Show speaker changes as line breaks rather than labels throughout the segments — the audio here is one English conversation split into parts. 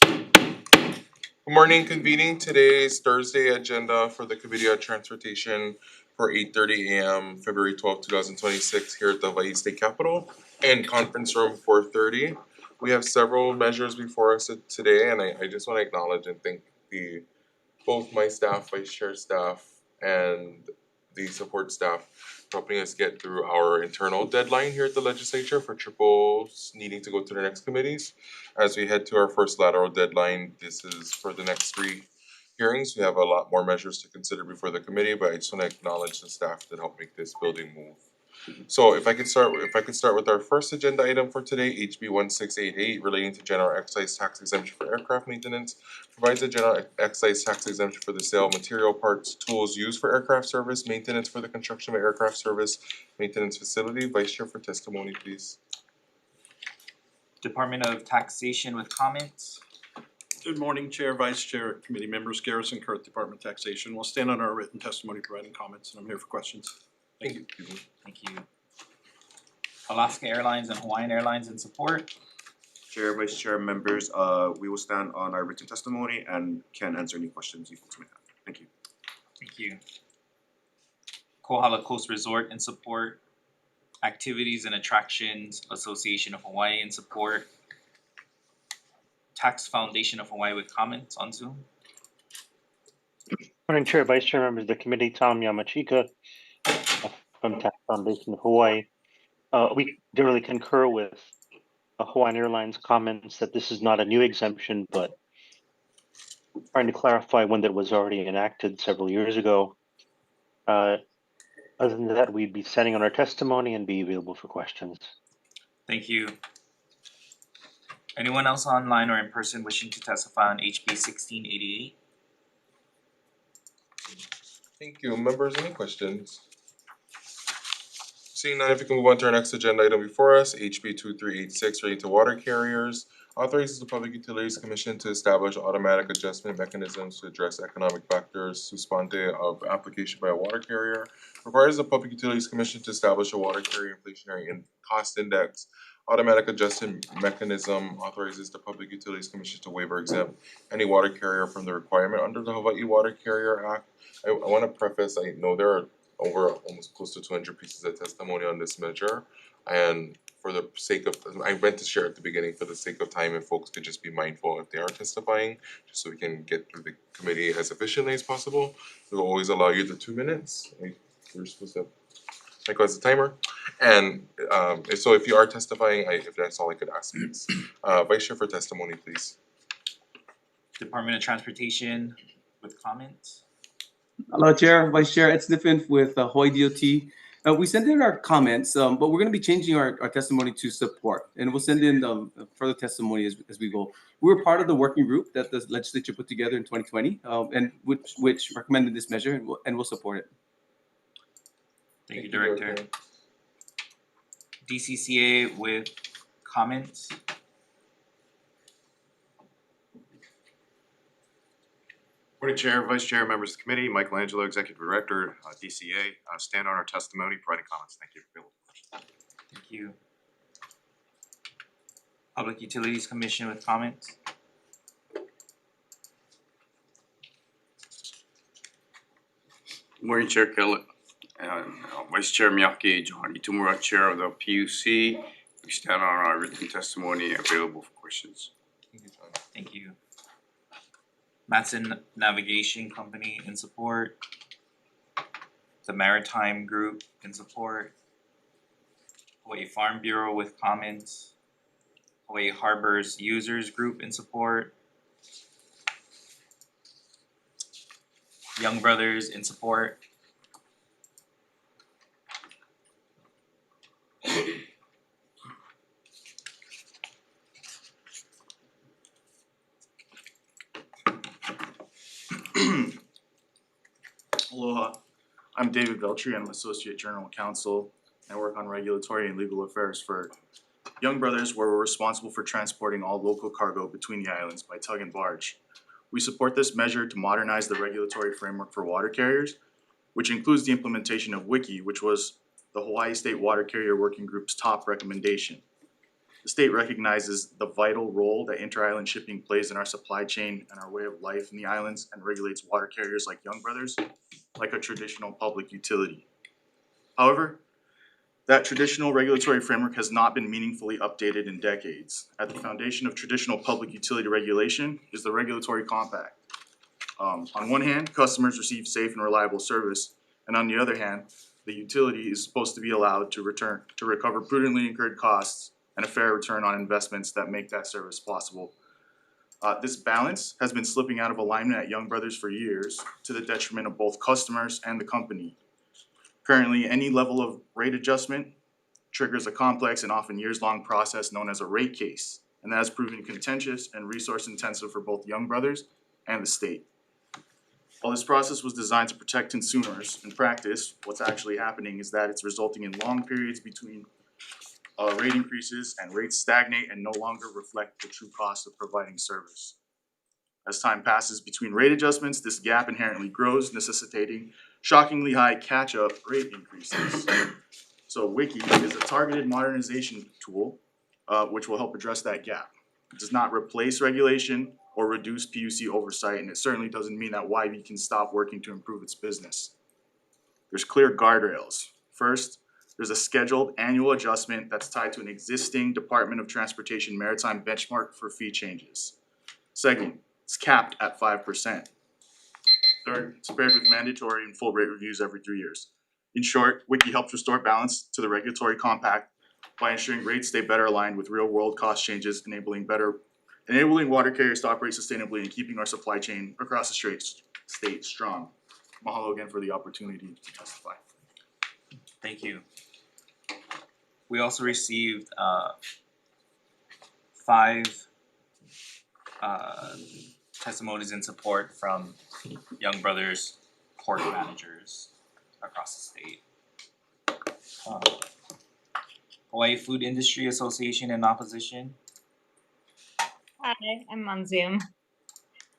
Good morning, convening today's Thursday agenda for the Committee on Transportation for 8:30 a.m. February 2026 here at the Hawaii State Capitol and Conference Room 430. We have several measures before us today, and I just want to acknowledge and thank both my staff, vice chair staff, and the support staff for helping us get through our internal deadline here at the legislature for triples needing to go to the next committees. As we head to our first lateral deadline, this is for the next three hearings. We have a lot more measures to consider before the committee, but I just want to acknowledge the staff that helped make this building move. So if I could start with our first agenda item for today, HB 1688, relating to general excise tax exemption for aircraft maintenance, provides a general excise tax exemption for the sale of material parts, tools used for aircraft service, maintenance for the construction of aircraft service, maintenance facility. Vice Chair for testimony, please.
Department of Taxation with comments.
Good morning, Chair, Vice Chair, Committee members, Garrison Kurth, Department of Taxation. We'll stand on our written testimony providing comments, and I'm here for questions. Thank you.
Thank you. Alaska Airlines and Hawaiian Airlines in support.
Chair, Vice Chair, members, we will stand on our written testimony and can answer any questions you folks may have. Thank you.
Thank you. Kohala Coast Resort in support. Activities and Attractions Association of Hawaii in support. Tax Foundation of Hawaii with comments on Zoom.
Morning, Chair, Vice Chair, members of the committee, Tom Yamachika from Tax Foundation of Hawaii. We generally concur with Hawaiian Airlines comments that this is not a new exemption, but trying to clarify one that was already enacted several years ago. Other than that, we'd be standing on our testimony and be available for questions.
Thank you. Anyone else online or in person wishing to testify on HB 1688?
Thank you. Members, any questions? Seeing none, if we can move on to our next agenda item before us, HB 2386, relating to water carriers, authorizes the Public Utilities Commission to establish automatic adjustment mechanisms to address economic factors sua sponte of application by a water carrier, requires the Public Utilities Commission to establish a water carrier inflationary cost index. Automatic adjustment mechanism authorizes the Public Utilities Commission to waiver exempt any water carrier from the requirement under the Hawaii Water Carrier Act. I want to preface, I know there are over almost close to 200 pieces of testimony on this measure, and for the sake of, I meant to share at the beginning for the sake of time, and folks could just be mindful if they are testifying, just so we can get through the committee as efficiently as possible. We'll always allow you the 2 minutes. We're supposed to make as a timer, and so if you are testifying, if that's all I could ask, please. Vice Chair for testimony, please.
Department of Transportation with comments.
Hello, Chair, Vice Chair. It's Niffin with Hawaii DOT. We sent in our comments, but we're going to be changing our testimony to support, and we'll send in further testimony as we go. We were part of the working group that the legislature put together in 2020, and which recommended this measure, and we'll support it.
Thank you, Director. DCCA with comments.
Morning, Chair, Vice Chair, members of the committee, Michelangelo, Executive Director, DCA. Stand on our testimony, providing comments. Thank you.
Thank you. Public Utilities Commission with comments.
Good morning, Chair Kellett, Vice Chair Miyake, John Itumura, Chair of the PUC. We stand on our written testimony available for questions.
Thank you. Matson Navigation Company in support. The Maritime Group in support. Hawaii Farm Bureau with comments. Hawaii Harbors Users Group in support. Young Brothers in support.
Aloha, I'm David Veltri. I'm Associate General Counsel. I work on regulatory and legal affairs for Young Brothers, where we're responsible for transporting all local cargo between the islands by tug and barge. We support this measure to modernize the regulatory framework for water carriers, which includes the implementation of WICI, which was the Hawaii State Water Carrier Working Group's top recommendation. The state recognizes the vital role that inter-island shipping plays in our supply chain and our way of life in the islands and regulates water carriers like Young Brothers like a traditional public utility. However, that traditional regulatory framework has not been meaningfully updated in decades. At the foundation of traditional public utility regulation is the regulatory compact. On one hand, customers receive safe and reliable service, and on the other hand, the utility is supposed to be allowed to recover prudently incurred costs and a fair return on investments that make that service possible. This balance has been slipping out of alignment at Young Brothers for years, to the detriment of both customers and the company. Currently, any level of rate adjustment triggers a complex and often years-long process known as a rate case, and that has proven contentious and resource-intensive for both Young Brothers and the state. While this process was designed to protect consumers, in practice, what's actually happening is that it's resulting in long periods between rate increases, and rates stagnate and no longer reflect the true cost of providing service. As time passes between rate adjustments, this gap inherently grows, necessitating shockingly high catch-up rate increases. So Wiki is a targeted modernization tool which will help address that gap. It does not replace regulation or reduce PUC oversight, and it certainly doesn't mean that YB can stop working to improve its business. There's clear guardrails. First, there's a scheduled annual adjustment that's tied to an existing Department of Transportation maritime benchmark for fee changes. Second, it's capped at 5%. Third, it's paired with mandatory and full rate reviews every 3 years. In short, Wiki helps restore balance to the regulatory compact by ensuring rates stay better aligned with real-world cost changes, enabling water carriers to operate sustainably and keeping our supply chain across the state strong. Mahalo again for the opportunity to testify.
Thank you. We also received 5 testimonies in support from Young Brothers port managers across the state. Hawaii Food Industry Association in opposition.
Hi, I'm on Zoom.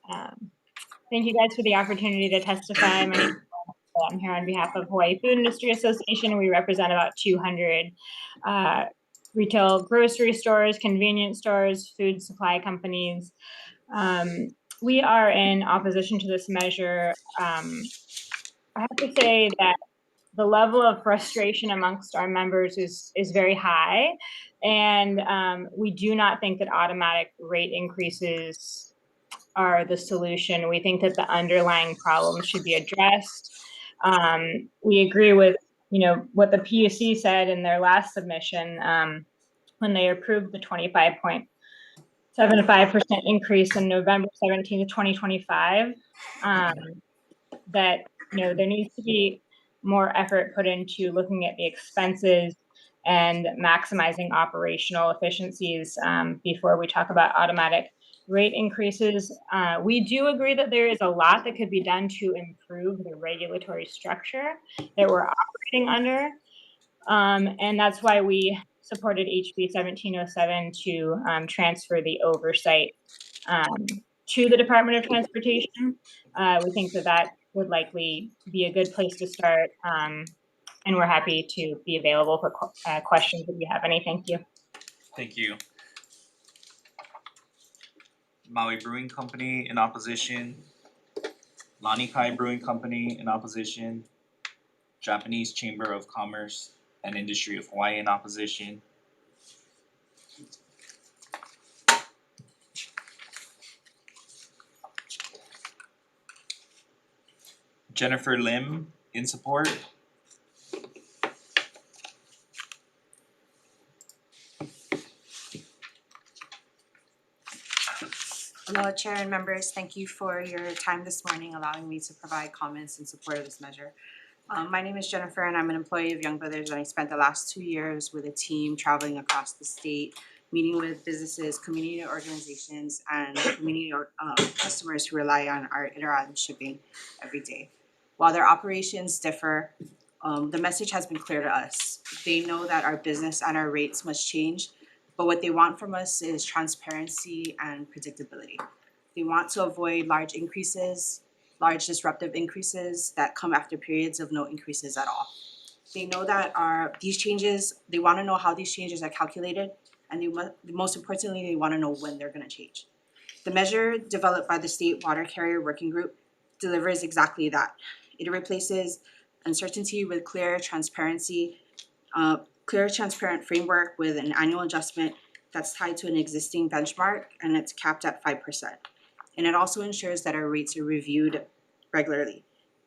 Thank you guys for the opportunity to testify. My name is I'm here on behalf of Hawaii Food Industry Association. We represent about 200 retail grocery stores, convenience stores, food supply companies. We are in opposition to this measure. I have to say that the level of frustration amongst our members is very high, and we do not think that automatic rate increases are the solution. We think that the underlying problem should be addressed. We agree with what the PUC said in their last submission when they approved the 25.75% increase on November 17th, 2025. That there needs to be more effort put into looking at the expenses and maximizing operational efficiencies before we talk about automatic rate increases. We do agree that there is a lot that could be done to improve the regulatory structure that we're operating under. And that's why we supported HB 1707 to transfer the oversight to the Department of Transportation. We think that would likely be a good place to start. And we're happy to be available for questions if you have any. Thank you.
Thank you. Maui Brewing Company in opposition. Lanikai Brewing Company in opposition. Japanese Chamber of Commerce and Industry of Hawaii in opposition. Jennifer Lim in support.
Hello, Chair and members. Thank you for your time this morning, allowing me to provide comments in support of this measure. My name is Jennifer, and I'm an employee of Young Brothers, and I spent the last 2 years with a team traveling across the state, meeting with businesses, community organizations, and community customers who rely on our inter-island shipping every day. While their operations differ, the message has been clear to us. They know that our business and our rates must change, but what they want from us is transparency and predictability. They want to avoid large disruptive increases that come after periods of no increases at all. They know that they want to know how these changes are calculated and most importantly, they wanna know when they're gonna change. The measure developed by the State Water Carrier Working Group delivers exactly that. It replaces uncertainty with clear, transparent framework with an annual adjustment that's tied to an existing benchmark, and it's capped at 5%. And it also ensures that our rates are reviewed regularly.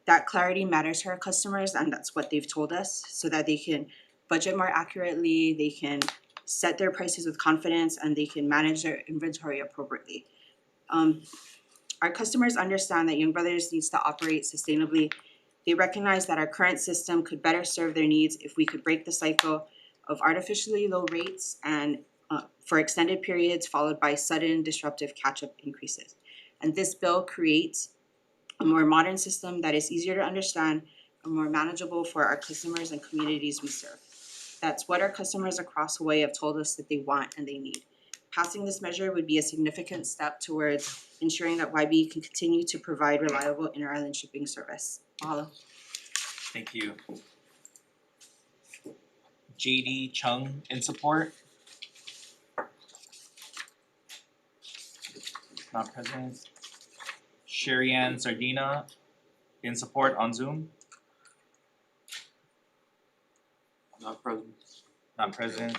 That clarity matters to our customers, and that's what they've told us, so that they can budget more accurately, they can set their prices with confidence, and they can manage their inventory appropriately. Our customers understand that Young Brothers needs to operate sustainably. They recognize that our current system could better serve their needs if we could break the cycle of artificially low rates and for extended periods followed by sudden disruptive catch-up increases. And this bill creates a more modern system that is easier to understand and more manageable for our customers and communities we serve. That's what our customers across Hawaii have told us that they want and they need. Passing this measure would be a significant step towards ensuring that YB can continue to provide reliable inter-island shipping service. Mahalo.
Thank you. JD Chung in support. Not present. Sherry Ann Sardina in support on Zoom.
Not present.
Not present.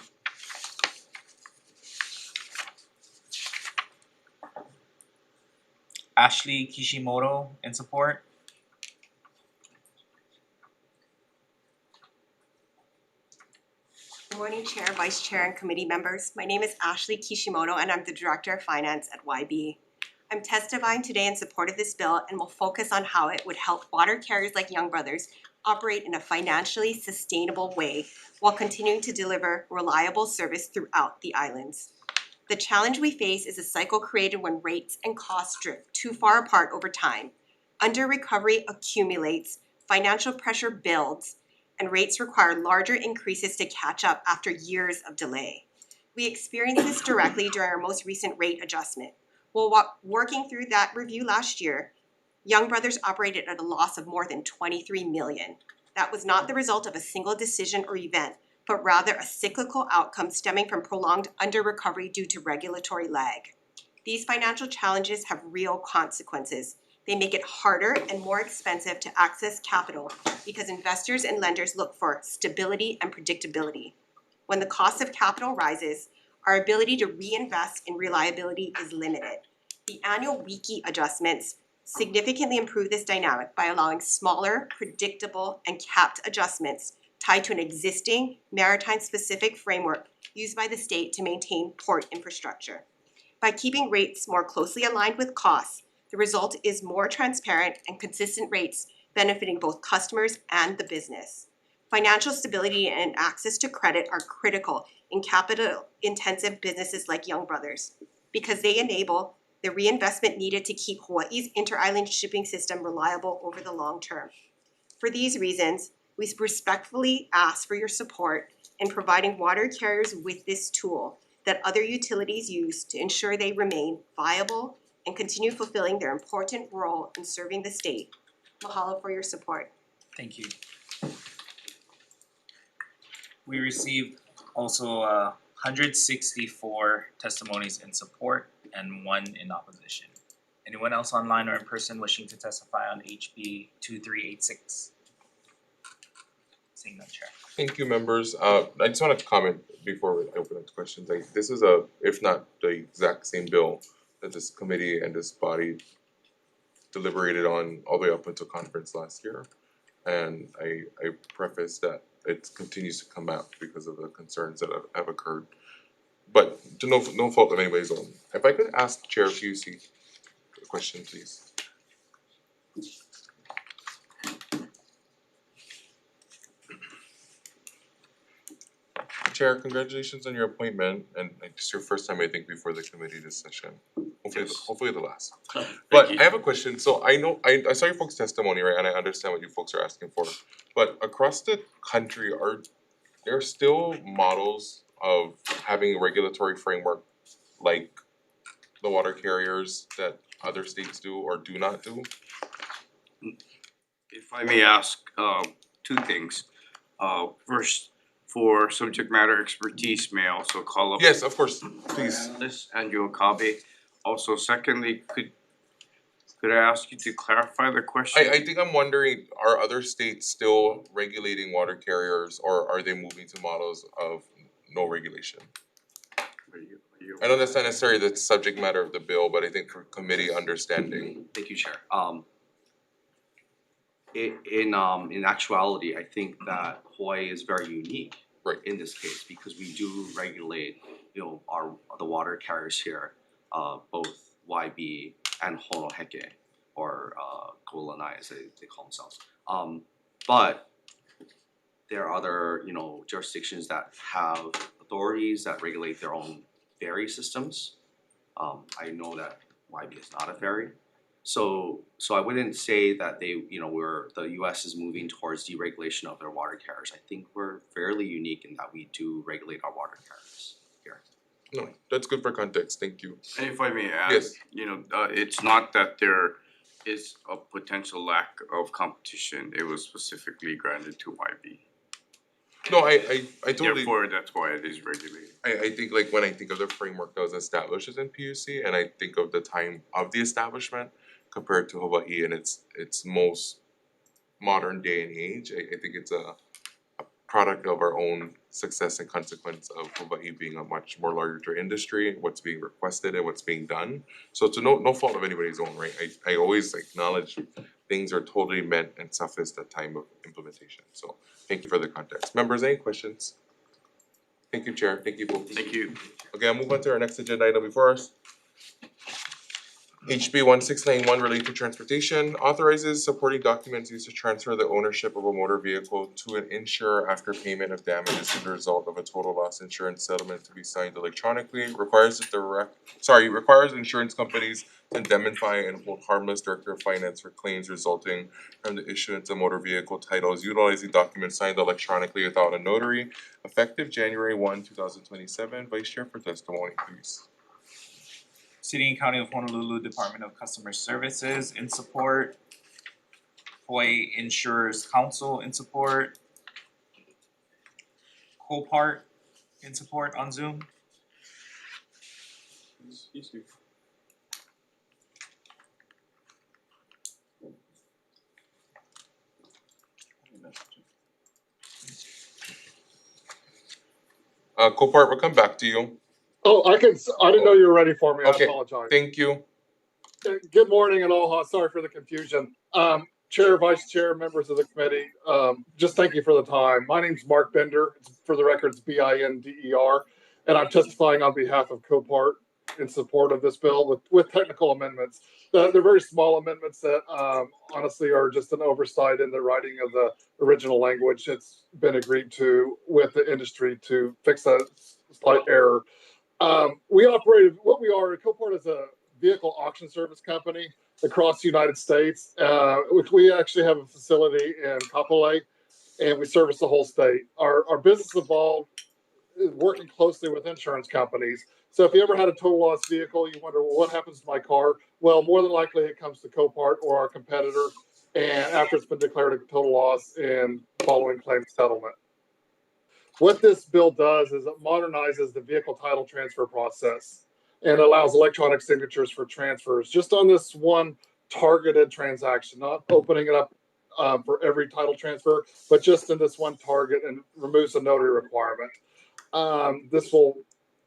Ashley Kishimoto in support.
Good morning, Chair, Vice Chair, and committee members. My name is Ashley Kishimoto, and I'm the Director of Finance at YB. I'm testifying today in support of this bill and will focus on how it would help water carriers like Young Brothers operate in a financially sustainable way while continuing to deliver reliable service throughout the islands. The challenge we face is a cycle created when rates and costs drift too far apart over time. Under recovery accumulates, financial pressure builds, and rates require larger increases to catch up after years of delay. We experienced this directly during our most recent rate adjustment. While working through that review last year, Young Brothers operated at a loss of more than $23 million. That was not the result of a single decision or event, but rather a cyclical outcome stemming from prolonged under-recovery due to regulatory lag. These financial challenges have real consequences. They make it harder and more expensive to access capital because investors and lenders look for stability and predictability. When the cost of capital rises, our ability to reinvest in reliability is limited. The annual WIKI adjustments significantly improve this dynamic by allowing smaller, predictable, and capped adjustments tied to an existing maritime-specific framework used by the state to maintain port infrastructure. By keeping rates more closely aligned with costs, the result is more transparent and consistent rates benefiting both customers and the business. Financial stability and access to credit are critical in capital-intensive businesses like Young Brothers because they enable the reinvestment needed to keep Hawaii's inter-island shipping system reliable over the long term. For these reasons, we respectfully ask for your support in providing water carriers with this tool that other utilities use to ensure they remain viable and continue fulfilling their important role in serving the state. Mahalo for your support.
Thank you. We received also 164 testimonies in support and 1 in opposition. Anyone else online or in person wishing to testify on HB 2386? Seeing none, Chair.
Thank you, members. I just wanted to comment before we open up to questions. Like, this is if not the exact same bill that this committee and this body deliberated on all the way up until conference last year. And I preface that it continues to come out because of the concerns that have occurred. But to no fault of anybody's own. If I could ask Chair PUC a question, please. Chair, congratulations on your appointment, and it's your first time, I think, before the committee this session. Hopefully the last. But I have a question. So I know I saw your folks' testimony, right, and I understand what you folks are asking for. But across the country, are there still models of having a regulatory framework like the water carriers that other states do or do not do?
If I may ask, two things. First, for subject matter expertise may I also call up
Yes, of course, please.
Andrew Okabe. Also, secondly, could I ask you to clarify the question?
I think I'm wondering, are other states still regulating water carriers, or are they moving to models of no regulation?
Are you-
I know that's not necessarily the subject matter of the bill, but I think for committee understanding.
Thank you, Chair. In actuality, I think that Hawaii is very unique.
Right.
In this case, because we do regulate, the water carriers here, both YB and Honoheke, or Kulanai as they call themselves. But there are other, jurisdictions that have authorities that regulate their own ferry systems. I know that YB is not a ferry. So I wouldn't say that the US is moving towards deregulation of their water carriers. I think we're fairly unique in that we do regulate our water carriers here.
No, that's good for context, thank you.
And if I may add,
Yes.
it's not that there is a potential lack of competition. It was specifically granted to YB.
No, I totally.
Therefore, that's why it is regulated.
I think like when I think of the framework that was established as in PUC, and I think of the time of the establishment compared to Hawaii and its most modern day and age, I think it's a product of our own success and consequence of Hawaii being a much more larger industry, what's being requested and what's being done. So to no fault of anybody's own, right? I always acknowledge things are totally meant and sufficed at time of implementation. So thank you for the context. Members, any questions? Thank you, Chair. Thank you both.
Thank you.
Okay, I'll move on to our next agenda item before us. HB 1691 related to transportation authorizes supporting documents used to transfer the ownership of a motor vehicle to an insurer after payment of damages as a result of a total loss insurance settlement to be signed electronically. Requires insurance companies to indemnify and hold harmless Director of Finance for claims resulting from the issuance of motor vehicle titles utilizing documents signed electronically without a notary, effective January 1, 2027. Vice Chair for testimony, please.
City and County of Honolulu Department of Customer Services in support. Hawaii Insurers Council in support. Copart in support on Zoom.
Copart, we'll come back to you.
Oh, I didn't know you were ready for me. I
Okay,
apologize.
thank you.
Good morning and aloha. Sorry for the confusion. Chair, Vice Chair, members of the committee, just thank you for the time. My name's Mark Bender. For the record, it's Binder, and I'm testifying on behalf of Copart in support of this bill with technical amendments. They're very small amendments that honestly are just an oversight in the writing of the original language. It's been agreed to with the industry to fix a slight error. Copart is a vehicle auction service company across the United States, which we actually have a facility in Kapolei, and we service the whole state. Our business involved working closely with insurance companies. So if you ever had a total loss vehicle, you wonder, well, what happens to my car? Well, more than likely it comes to Copart or our competitor, and after it's been declared a total loss and following claim settlement. What this bill does is it modernizes the vehicle title transfer process and allows electronic signatures for transfers just on this one targeted transaction, not opening it up for every title transfer, but just in this one target, and removes the notary requirement. This will,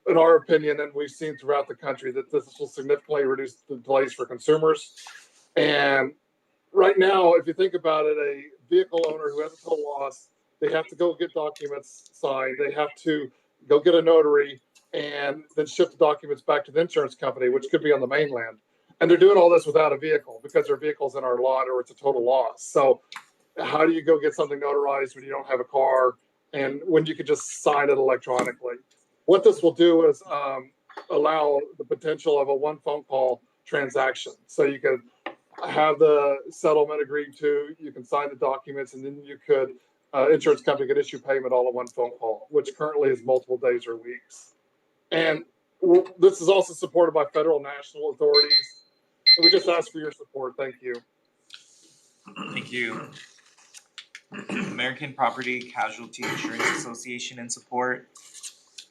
in our opinion, and we've seen throughout the country, that this will significantly reduce the delays for consumers. And right now, if you think about it, a vehicle owner who has a total loss, they have to go get documents signed. They have to go get a notary and then ship the documents back to the insurance company, which could be on the mainland. And they're doing all this without a vehicle because their vehicle's in our lot or it's a total loss. So how do you go get something notarized when you don't have a car and when you could just sign it electronically? What this will do is allow the potential of a one phone call transaction. So you could have the settlement agreed to, you can sign the documents, and then you could insurance company could issue payment all in one phone call, which currently is multiple days or weeks. And this is also supported by federal and national authorities. And we just ask for your support. Thank you.
Thank you. American Property Casualty Insurance Association in support,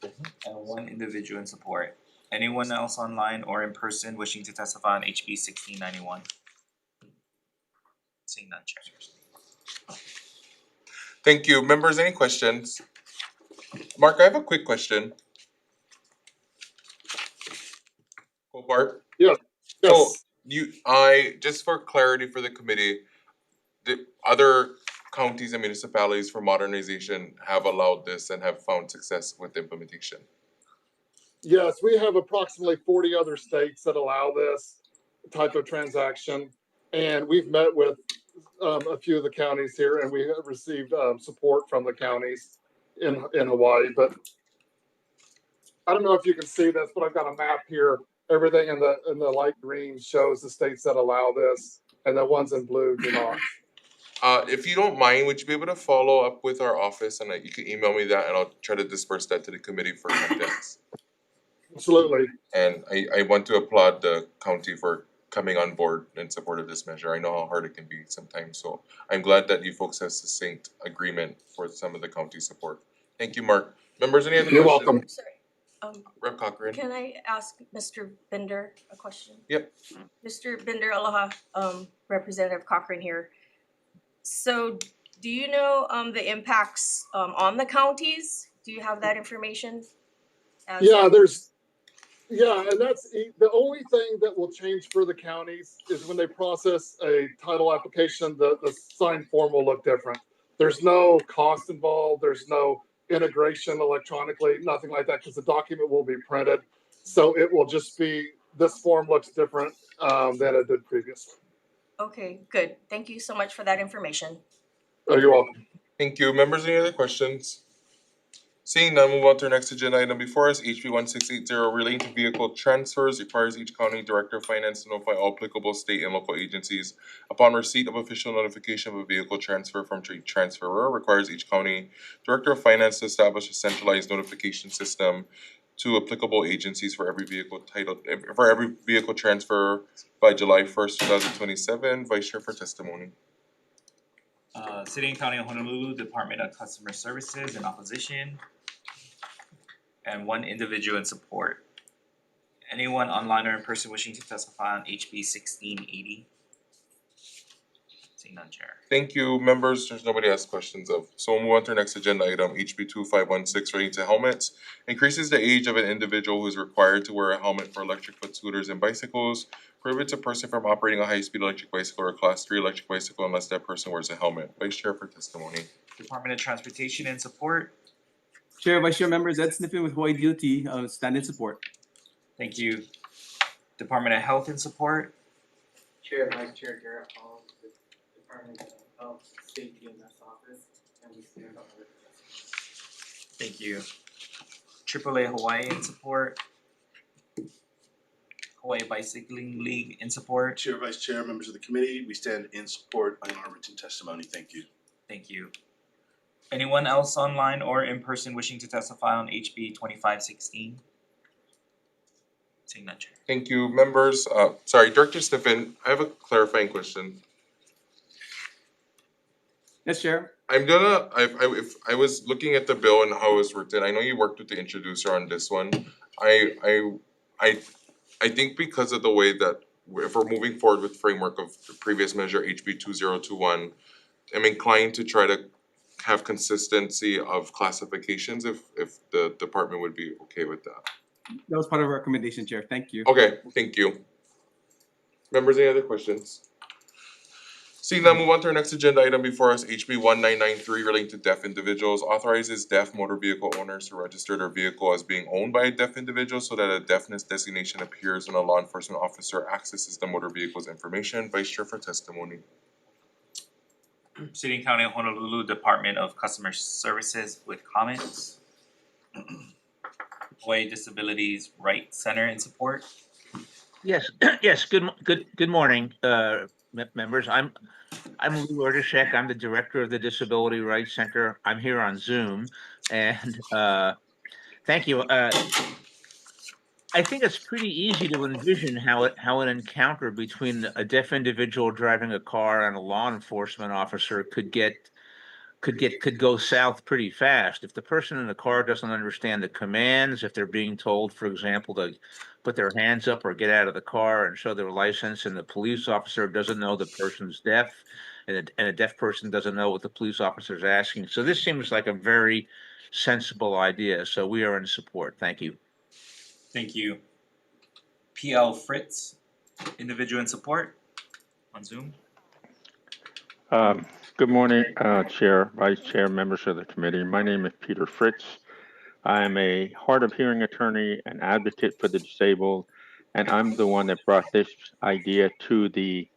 and one individual in support. Anyone else online or in person wishing to testify on HB 1691? Seeing none, Chair.
Thank you. Members, any questions? Mark, I have a quick question. Go Bart.
Yes.
So just for clarity for the committee, the other counties and municipalities for modernization have allowed this and have found success with implementation.
Yes, we have approximately 40 other states that allow this type of transaction. And we've met with a few of the counties here, and we have received support from the counties in Hawaii. But I don't know if you can see this, but I've got a map here. Everything in the light green shows the states that allow this, and the ones in blue do not.
If you don't mind, would you be able to follow up with our office and you can email me that and I'll try to disperse that to the committee for context.
Absolutely.
And I want to applaud the county for coming on board in support of this measure. I know how hard it can be sometimes, so I'm glad that you folks have succinct agreement for some of the county support. Thank you, Mark. Members, any other questions?
You're welcome.
Sorry.
Rep. Cochran.
Can I ask Mr. Bender a question?
Yep.
Mr. Bender, aloha, Representative Cochran here. So do you know the impacts on the counties? Do you have that information?
Yeah, and that's the only thing that will change for the counties is when they process a title application, the signed form will look different. There's no cost involved, there's no integration electronically, nothing like that, because the document will be printed. So it will just be, this form looks different than it did previously.
Okay, good. Thank you so much for that information.
Oh, you're welcome.
Thank you. Members, any other questions? Seeing none, move on to our next agenda item before us, HB 1680, relating to vehicle transfers, requires each county director of finance to notify all applicable state and local agencies upon receipt of official notification of a vehicle transfer from a transferor. Requires each county director of finance to establish a centralized notification system to applicable agencies for every vehicle transfer by July 1st, 2027. Vice Chair for testimony.
City and County of Honolulu Department of Customer Services in opposition, and one individual in support. Anyone online or in person wishing to testify on HB 1680? Seeing none, Chair.
Thank you, members. There's nobody else questions of. So we'll move on to our next agenda item, HB 2516, relating to helmets. Increases the age of an individual who is required to wear a helmet for electric foot scooters and bicycles. Prohibits a person from operating a high-speed electric bicycle or a Class 3 electric bicycle unless that person wears a helmet. Vice Chair for testimony.
Department of Transportation in support.
Chair, Vice Chair members, Ed Sniffen with Hawaii DOT, stand in support.
Thank you. Department of Health in support.
Chair, Vice Chair Garrett Hall, the Department of Health, State EMS Office, and we stand on our.
Thank you. AAA Hawaii in support. Hawaii Bicycling League in support.
Chair, Vice Chair, members of the committee, we stand in support on our written testimony. Thank you.
Thank you. Anyone else online or in person wishing to testify on HB 2516? Seeing none, Chair.
Thank you, members. Sorry, Director Sniffen, I have a clarifying question.
Yes, Chair.
If I was looking at the bill and how it was written, I know you worked with the introducer on this one. I think because of the way that if we're moving forward with framework of the previous measure HB 2021, I'm inclined to try to have consistency of classifications if the department would be okay with that.
That was part of our recommendation, Chair. Thank you.
Okay, thank you. Members, any other questions? Seeing none, move on to our next agenda item before us, HB 1993, relating to deaf individuals. Authorizes deaf motor vehicle owners to register their vehicle as being owned by a deaf individual so that a deafness designation appears when a law enforcement officer accesses the motor vehicle's information. Vice Chair for testimony.
City and County of Honolulu Department of Customer Services with comments. Hawaii Disabilities Rights Center in support.
Yes, yes. Good morning, members. I'm Lou Erdeshek. I'm the director of the Disability Rights Center. I'm here on Zoom, and thank you. I think it's pretty easy to envision how an encounter between a deaf individual driving a car and a law enforcement officer could get could go south pretty fast. If the person in the car doesn't understand the commands, if they're being told, for example, to put their hands up or get out of the car and show their license, and the police officer doesn't know the person's deaf, and a deaf person doesn't know what the police officer is asking. So this seems like a very sensible idea. So we are in support. Thank you.
Thank you. PL Fritz, individual in support on Zoom.
Good morning, Chair, Vice Chair, members of the committee. My name is Peter Fritz. I am a hard of hearing attorney and advocate for the disabled, and I'm the one that brought this idea to the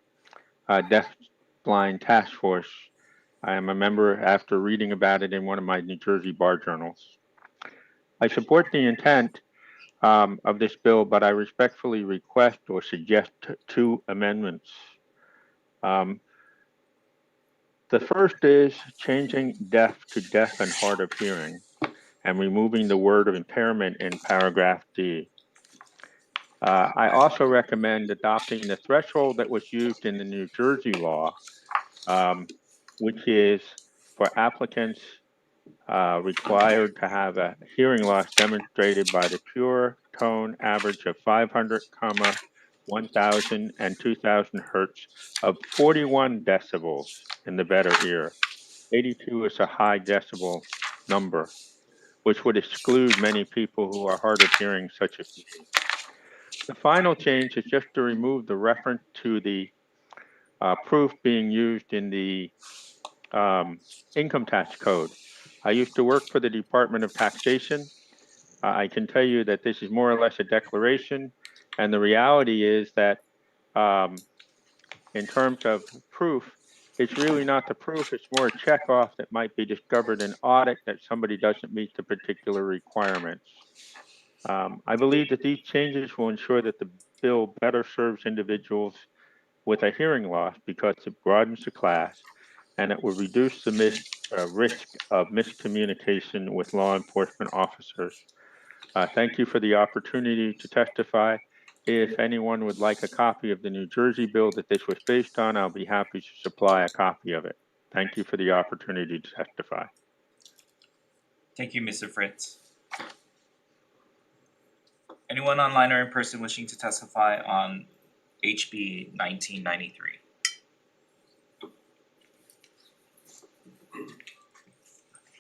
Deaf Blind Task Force. I am a member after reading about it in one of my New Jersey bar journals. I support the intent of this bill, but I respectfully request or suggest two amendments. The first is changing deaf to deaf and hard of hearing and removing the word of impairment in paragraph D. I also recommend adopting the threshold that was used in the New Jersey law, which is for applicants required to have a hearing loss demonstrated by the pure tone average of 500, 1,000 and 2,000 hertz of 41 decibels in the better ear. 82 is a high decibel number, which would exclude many people who are hard of hearing, such as me. The final change is just to remove the reference to the proof being used in the income tax code. I used to work for the Department of Taxation. I can tell you that this is more or less a declaration, and the reality is that in terms of proof, it's really not the proof, it's more a checkoff that might be discovered in audit that somebody doesn't meet the particular requirements. I believe that these changes will ensure that the bill better serves individuals with a hearing loss because it broadens the class and it will reduce the risk of miscommunication with law enforcement officers. Thank you for the opportunity to testify. If anyone would like a copy of the New Jersey bill that this was based on, I'll be happy to supply a copy of it. Thank you for the opportunity to testify.
Thank you, Mr. Fritz. Anyone online or in person wishing to testify on HB 1993?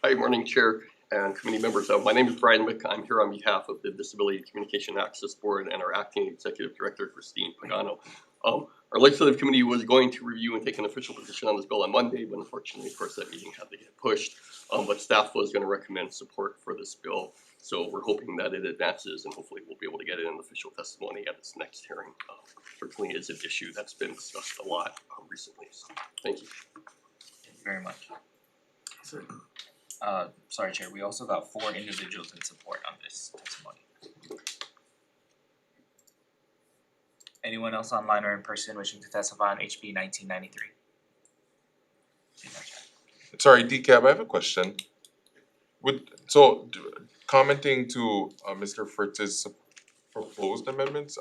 Hi, morning, Chair and committee members. My name is Brian Wick. I'm here on behalf of the Disability Communication Access Board and our acting executive director, Christine Pagano. Our legislative committee was going to review and take an official position on this bill on Monday, but unfortunately, of course, that meeting had to get pushed. But staff was going to recommend support for this bill. So we're hoping that it advances and hopefully we'll be able to get it in official testimony at its next hearing. Certainly is an issue that's been discussed a lot recently. So thank you.
Thank you very much. Sorry, Chair, we also got 4 individuals in support on this testimony. Anyone else online or in person wishing to testify on HB 1993?
Sorry, DCAB, I have a question. Commenting to Mr. Fritz's proposed amendments,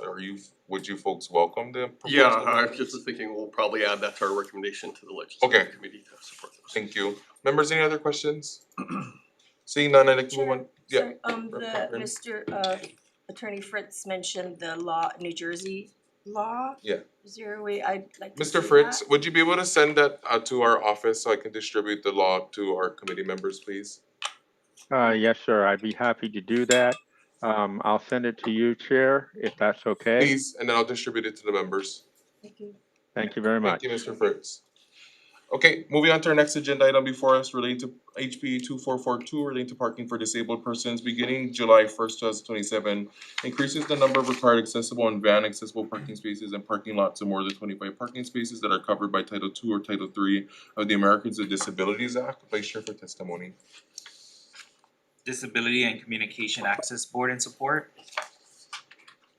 would you folks welcome the proposed
Yeah,
amendments?
I was just thinking we'll probably add that to our recommendation to the legislative committee to support this.
Thank you. Members, any other questions? Seeing none, I'd like to move on. Yeah.
Mr. Attorney Fritz mentioned the law, New Jersey law.
Yeah.
Is there a way I'd like to
Mr.
see
Fritz,
that?
would you be able to send that to our office so I can distribute the law to our committee members, please?
Yes, sir, I'd be happy to do that. I'll send it to you, Chair, if that's okay.
Please, and then I'll distribute it to the members.
Thank you.
Thank you very much.
Thank you, Mr. Fritz. Okay, moving on to our next agenda item before us relating to HB 2442 relating to parking for disabled persons beginning July 1st, 2027, increases the number of required accessible and van accessible parking spaces and parking lots of more than 25 parking spaces that are covered by Title II or Title III of the Americans with Disabilities Act. Vice Chair for testimony.
Disability and Communication Access Board in support.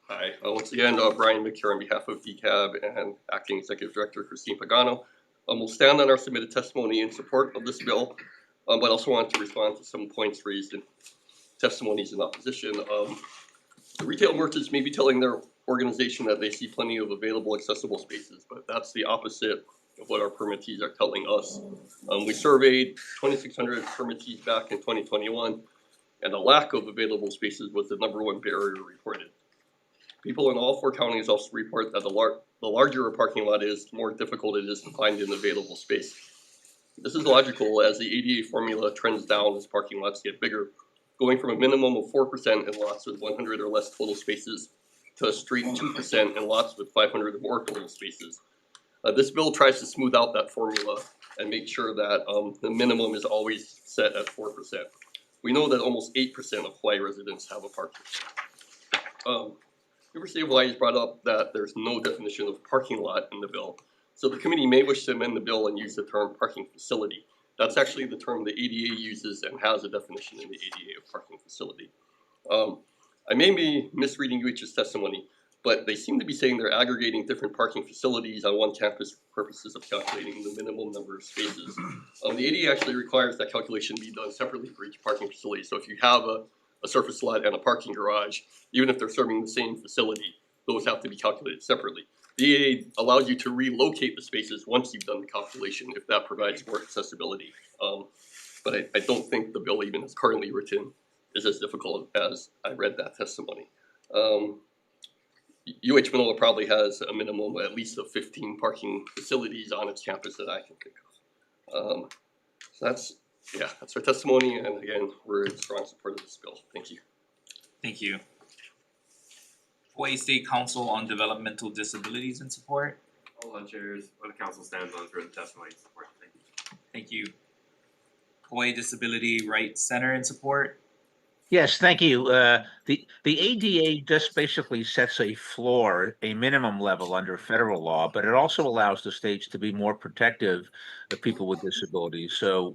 Hi, once again, Brian Wick here on behalf of DCAB and acting executive director Christine Pagano. We'll stand on our submitted testimony in support of this bill, but also want to respond to some points raised in testimonies in opposition. The retail merchants may be telling their organization that they see plenty of available accessible spaces, but that's the opposite of what our permittees are telling us. We surveyed 2,600 permittees back in 2021, and the lack of available spaces was the #1 barrier reported. People in all 4 counties also report that the larger a parking lot is, the more difficult it is to find an available space. This is logical as the ADA formula trends down as parking lots get bigger, going from a minimum of 4% in lots with 100 or less total spaces to a straight 2% in lots with 500 or more total spaces. This bill tries to smooth out that formula and make sure that the minimum is always set at 4%. We know that almost 8% of Hawaii residents have a parking. University of Hawaii has brought up that there's no definition of parking lot in the bill. So the committee may wish to amend the bill and use the term parking facility. That's actually the term the ADA uses and has a definition in the ADA of parking facility. I may be misreading UH's testimony, but they seem to be saying they're aggregating different parking facilities on one campus for purposes of calculating the minimum number of spaces. The ADA actually requires that calculation be done separately for each parking facility. So if you have a surface lot and a parking garage, even if they're serving the same facility, those have to be calculated separately. The ADA allows you to relocate the spaces once you've done the calculation if that provides more accessibility. But I don't think the bill, even as currently written, is as difficult as I read that testimony. UH Manila probably has a minimum at least of 15 parking facilities on its campus that I can think of. So that's our testimony, and again, we're in strong support of this bill. Thank you.
Thank you. Hawaii State Council on Developmental Disabilities and Support.
Hold on, chairs. What the council stands on for the testimony support. Thank you.
Thank you. Hawaii Disability Rights Center in support.
Yes, thank you. The ADA just basically sets a floor, a minimum level under federal law, but it also allows the states to be more protective of people with disabilities. So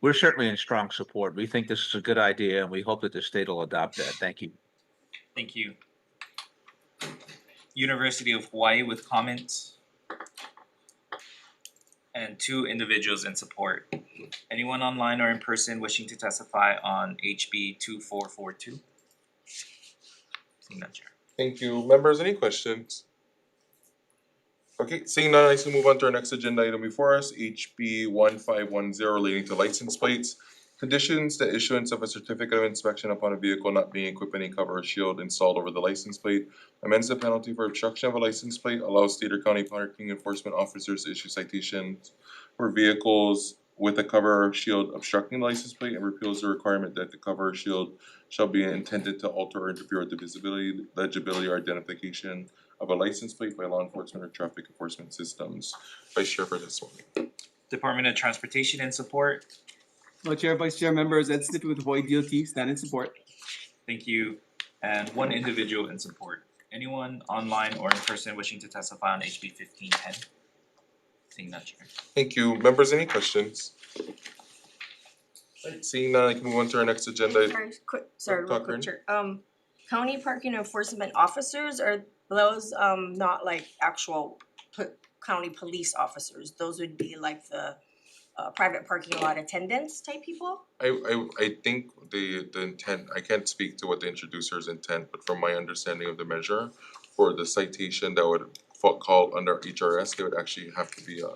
we're certainly in strong support. We think this is a good idea, and we hope that the state will adopt that. Thank you.
Thank you. University of Hawaii with comments. And 2 individuals in support. Anyone online or in person wishing to testify on HB 2442? Seeing none, Chair.
Thank you. Members, any questions? Okay, seeing none, I can move on to our next agenda item before us, HB 1510 relating to license plates. Conditions the issuance of a certificate of inspection upon a vehicle not being equipped with any cover or shield installed over the license plate, amends the penalty for obstruction of a license plate, allows state or county parking enforcement officers to issue citations for vehicles with a cover or shield obstructing the license plate, and repeals the requirement that the cover or shield shall be intended to alter or interfere with the visibility, legibility, or identification of a license plate by law enforcement or traffic enforcement systems. Vice Chair for this one.
Department of Transportation in support.
Chair, Vice Chair, members, Ed Snippet with Hawaii DOT, stand in support.
Thank you. And 1 individual in support. Anyone online or in person wishing to testify on HB 1510? Seeing none, Chair.
Thank you. Members, any questions? Right, seeing none, I can move on to our next agenda.
Real quick, Chair. County parking enforcement officers, are those not like actual county police officers? Those would be like the private parking lot attendants type people?
I think the intent, I can't speak to what the introducer's intent, but from my understanding of the measure, for the citation that would fall under HRS, they would actually have to be a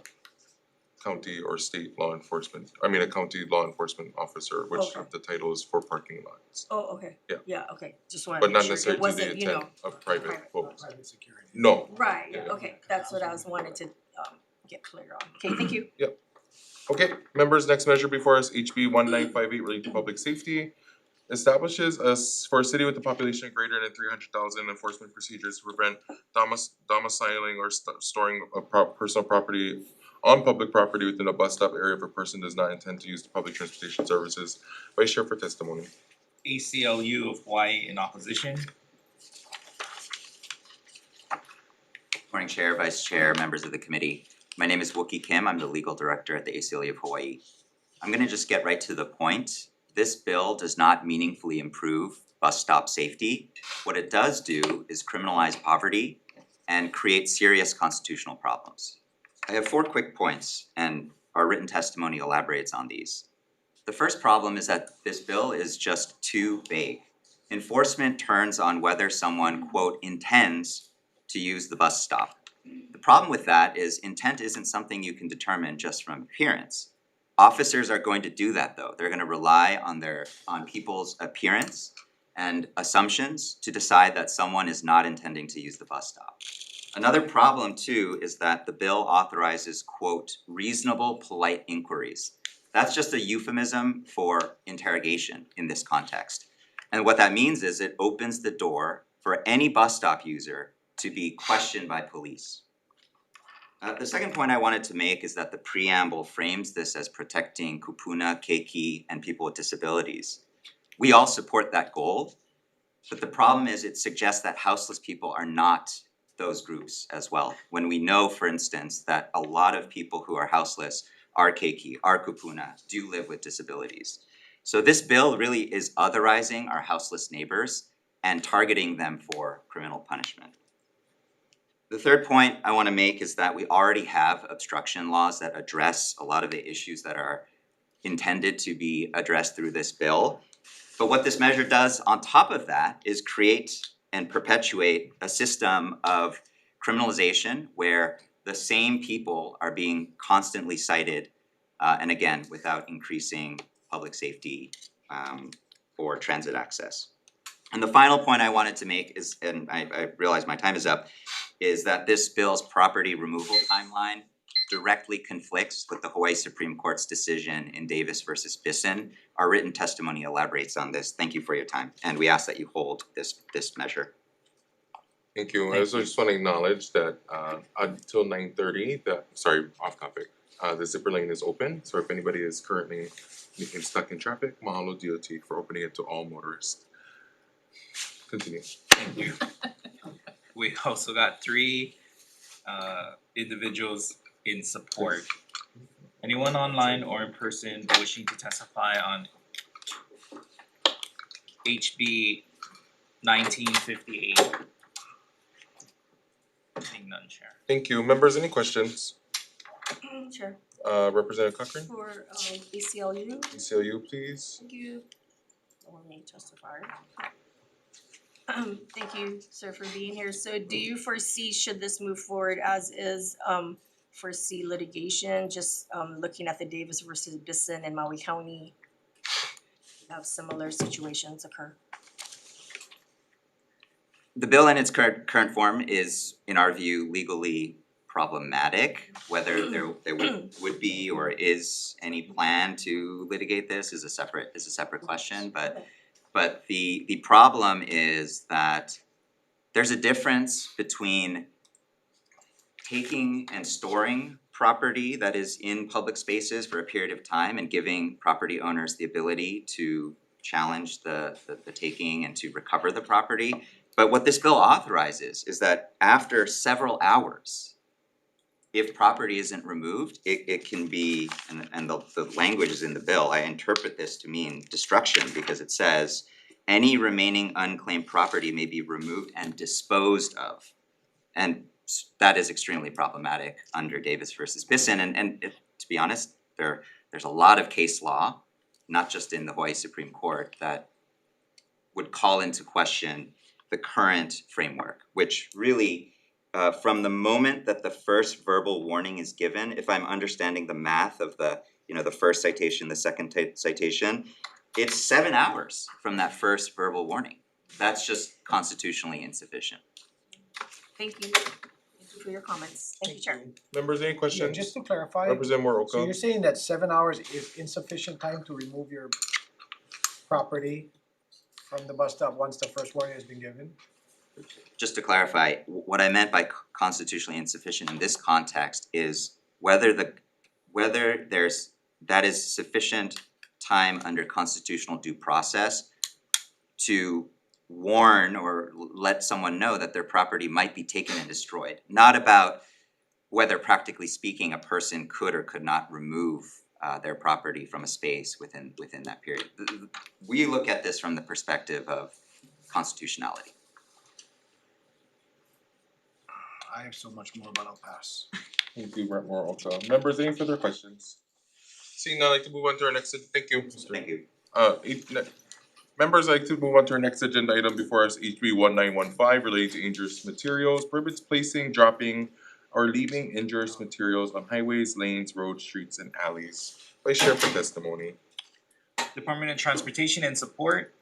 county or state law enforcement, a county law enforcement officer, which
Okay.
the title is for parking lots.
Oh, okay.
Yeah.
Yeah, okay. Just wanted
But
to
not
make sure
necessarily
it
to the
wasn't,
intent of private folks. No.
Right, okay. That's what I was wanted to get clear on. Okay, thank you.
Yep. Okay, members, next measure before us, HB 1958 relating to public safety. Establishes for a city with a population greater than 300,000 enforcement procedures to prevent domiciling or storing of personal property on public property within a bus stop area if a person does not intend to use the public transportation services. Vice Chair for testimony.
ACLU of Hawaii in opposition.
Morning, Chair, Vice Chair, members of the committee. My name is Wookie Kim. I'm the legal director at the ACLU of Hawaii. I'm gonna just get right to the point. This bill does not meaningfully improve bus stop safety. What it does do is criminalize poverty and create serious constitutional problems. I have 4 quick points, and our written testimony elaborates on these. The first problem is that this bill is just too vague. Enforcement turns on whether someone, quote, intends to use the bus stop. The problem with that is intent isn't something you can determine just from appearance. Officers are going to do that though. They're gonna rely on people's appearance and assumptions to decide that someone is not intending to use the bus stop. Another problem too is that the bill authorizes, quote, reasonable polite inquiries. That's just a euphemism for interrogation in this context. And what that means is it opens the door for any bus stop user to be questioned by police. The second point I wanted to make is that the preamble frames this as protecting kupuna, keiki, and people with disabilities. We all support that goal, but the problem is it suggests that houseless people are not those groups as well. When we know, for instance, that a lot of people who are houseless are keiki, are kupuna, do live with disabilities. So this bill really is otherizing our houseless neighbors and targeting them for criminal punishment. The third point I want to make is that we already have obstruction laws that address a lot of the issues that are intended to be addressed through this bill. But what this measure does on top of that is create and perpetuate a system of criminalization where the same people are being constantly cited, and again, without increasing public safety or transit access. And the final point I wanted to make is, and I realize my time is up, is that this bill's property removal timeline directly conflicts with the Hawaii Supreme Court's decision in Davis versus Bisson. Our written testimony elaborates on this. Thank you for your time, and we ask that you hold this measure.
Thank you. I also just want to acknowledge that until 9:30, off topic, the zipper lane is open. So if anybody is currently stuck in traffic, mahalo DOT for opening it to all motorists. Continue.
Thank you. We also got 3 individuals in support. Anyone online or in person wishing to testify on HB 1958? Seeing none, Chair.
Thank you. Members, any questions?
Sure.
Representative Cochran?
For ACLU.
ACLU, please.
Thank you. Let me testify. Thank you, sir, for being here. So do you foresee, should this move forward as is, foresee litigation, just looking at the Davis versus Bisson in Maui County, have similar situations occur?
The bill in its current form is, in our view, legally problematic. Whether there would be or is any plan to litigate this is a separate question, but the problem is that there's a difference between taking and storing property that is in public spaces for a period of time and giving property owners the ability to challenge the taking and to recover the property. But what this bill authorizes is that after several hours, if property isn't removed, it can be, and the language is in the bill, I interpret this to mean destruction because it says any remaining unclaimed property may be removed and disposed of. And that is extremely problematic under Davis versus Bisson. And to be honest, there's a lot of case law, not just in the Hawaii Supreme Court, that would call into question the current framework, which really, from the moment that the first verbal warning is given, if I'm understanding the math of the first citation, the second citation, it's 7 hours from that first verbal warning. That's just constitutionally insufficient.
Thank you. Thank you for your comments. Thank you, Chair.
Members, any questions?
Yeah, just to clarify,
Representative Moroka.
so you're saying that 7 hours is insufficient time to remove your property from the bus stop once the first warning has been given?
Just to clarify, what I meant by constitutionally insufficient in this context is whether that is sufficient time under constitutional due process to warn or let someone know that their property might be taken and destroyed. Not about whether, practically speaking, a person could or could not remove their property from a space within that period. We look at this from the perspective of constitutionality.
I have so much more, but I'll pass.
Thank you, Brent Moroka. Members, any further questions? Seeing none, I'd like to move on to our next. Thank you, Mr.
Thank you.
Members, I'd like to move on to our next agenda item before us, HB 1915, relating to dangerous materials, prohibits placing, dropping, or leaving injurious materials on highways, lanes, roads, streets, and alleys. Vice Chair for testimony.
Department of Transportation in support.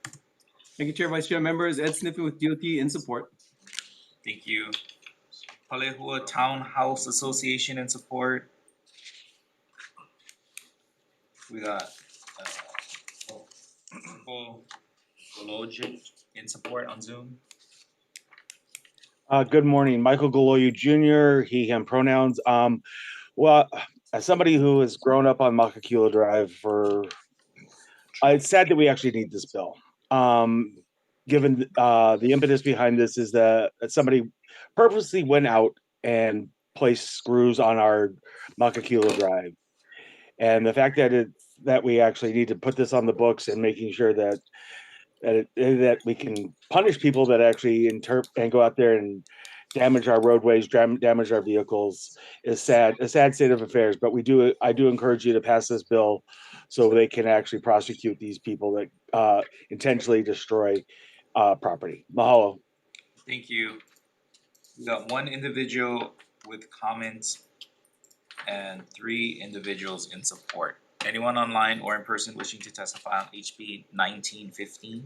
Thank you, Chair, Vice Chair, members. Ed Sniffen with DOT in support.
Thank you. Palehua Townhouse Association in support. We got Gologic in support on Zoom.
Good morning, Michael Galoyu Jr., he, him pronouns. Well, as somebody who has grown up on Makakila Drive it's sad that we actually need this bill. Given the impetus behind this is that somebody purposely went out and placed screws on our Makakila Drive. And the fact that we actually need to put this on the books and making sure that we can punish people that actually and go out there and damage our roadways, damage our vehicles is sad. A sad state of affairs. But I do encourage you to pass this bill so they can actually prosecute these people that intentionally destroy property. Mahalo.
Thank you. We got one individual with comments and 3 individuals in support. Anyone online or in person wishing to testify on HB 1915?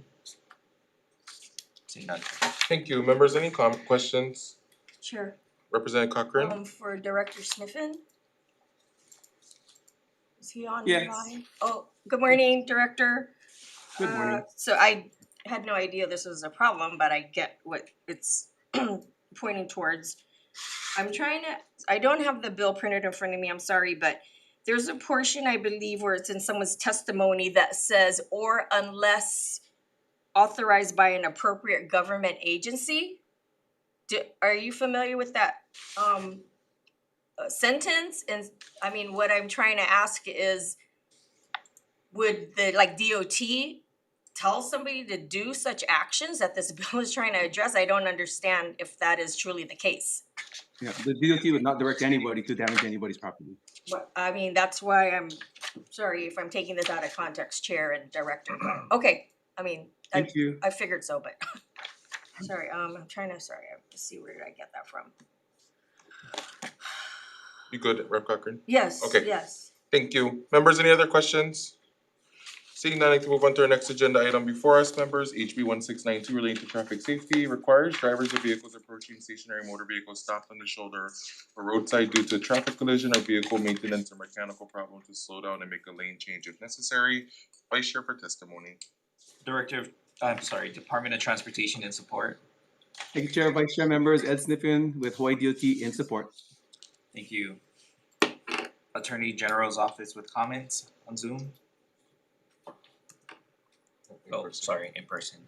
Seeing none.
Thank you. Members, any questions?
Sure.
Representative Cochran?
For Director Sniffen. Is he on
Yes.
the line? Oh, good morning, Director.
Good morning.
So I had no idea this was a problem, but I get what it's pointing towards. I don't have the bill printed in front of me, I'm sorry, but there's a portion, I believe, where it's in someone's testimony that says, or unless authorized by an appropriate government agency. Are you familiar with that sentence? And I mean, what I'm trying to ask is, would the DOT tell somebody to do such actions that this bill is trying to address? I don't understand if that is truly the case.
Yeah, the DOT would not direct anybody to damage anybody's property.
But I mean, that's why I'm sorry if I'm taking this out of context, Chair and Director. But okay, I mean,
Thank you.
I figured so, but sorry. I'm trying to. Sorry, I have to see where did I get that from.
You good, Rep. Cochran?
Yes.
Okay.
Yes.
Thank you. Members, any other questions? Seeing none, I'd like to move on to our next agenda item before us, members. HB 1692 relating to traffic safety requires drivers of vehicles approaching stationary motor vehicles stopped on the shoulder or roadside due to traffic collision or vehicle maintenance or mechanical problem to slow down and make a lane change if necessary. Vice Chair for testimony.
Department of Transportation in support.
Thank you, Chair, Vice Chair, members. Ed Sniffen with Hawaii DOT in support.
Thank you. Attorney General's office with comments on Zoom. Oh, sorry, in person.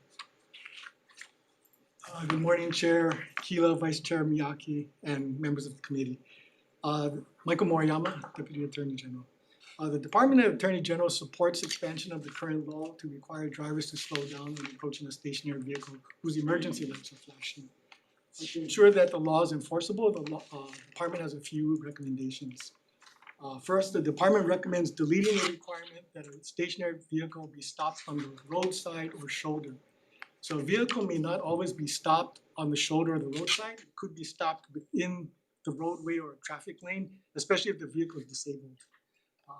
Good morning, Chair Kila, Vice Chair Miyake, and members of the committee. Michael Moriyama, Deputy Attorney General. The Department of Attorney General supports expansion of the current law to require drivers to slow down when approaching a stationary vehicle whose emergency lights are flashing. To ensure that the law is enforceable, the Department has a few recommendations. First, the Department recommends deleting the requirement that a stationary vehicle be stopped on the roadside or shoulder. So a vehicle may not always be stopped on the shoulder or the roadside. It could be stopped within the roadway or a traffic lane, especially if the vehicle is disabled.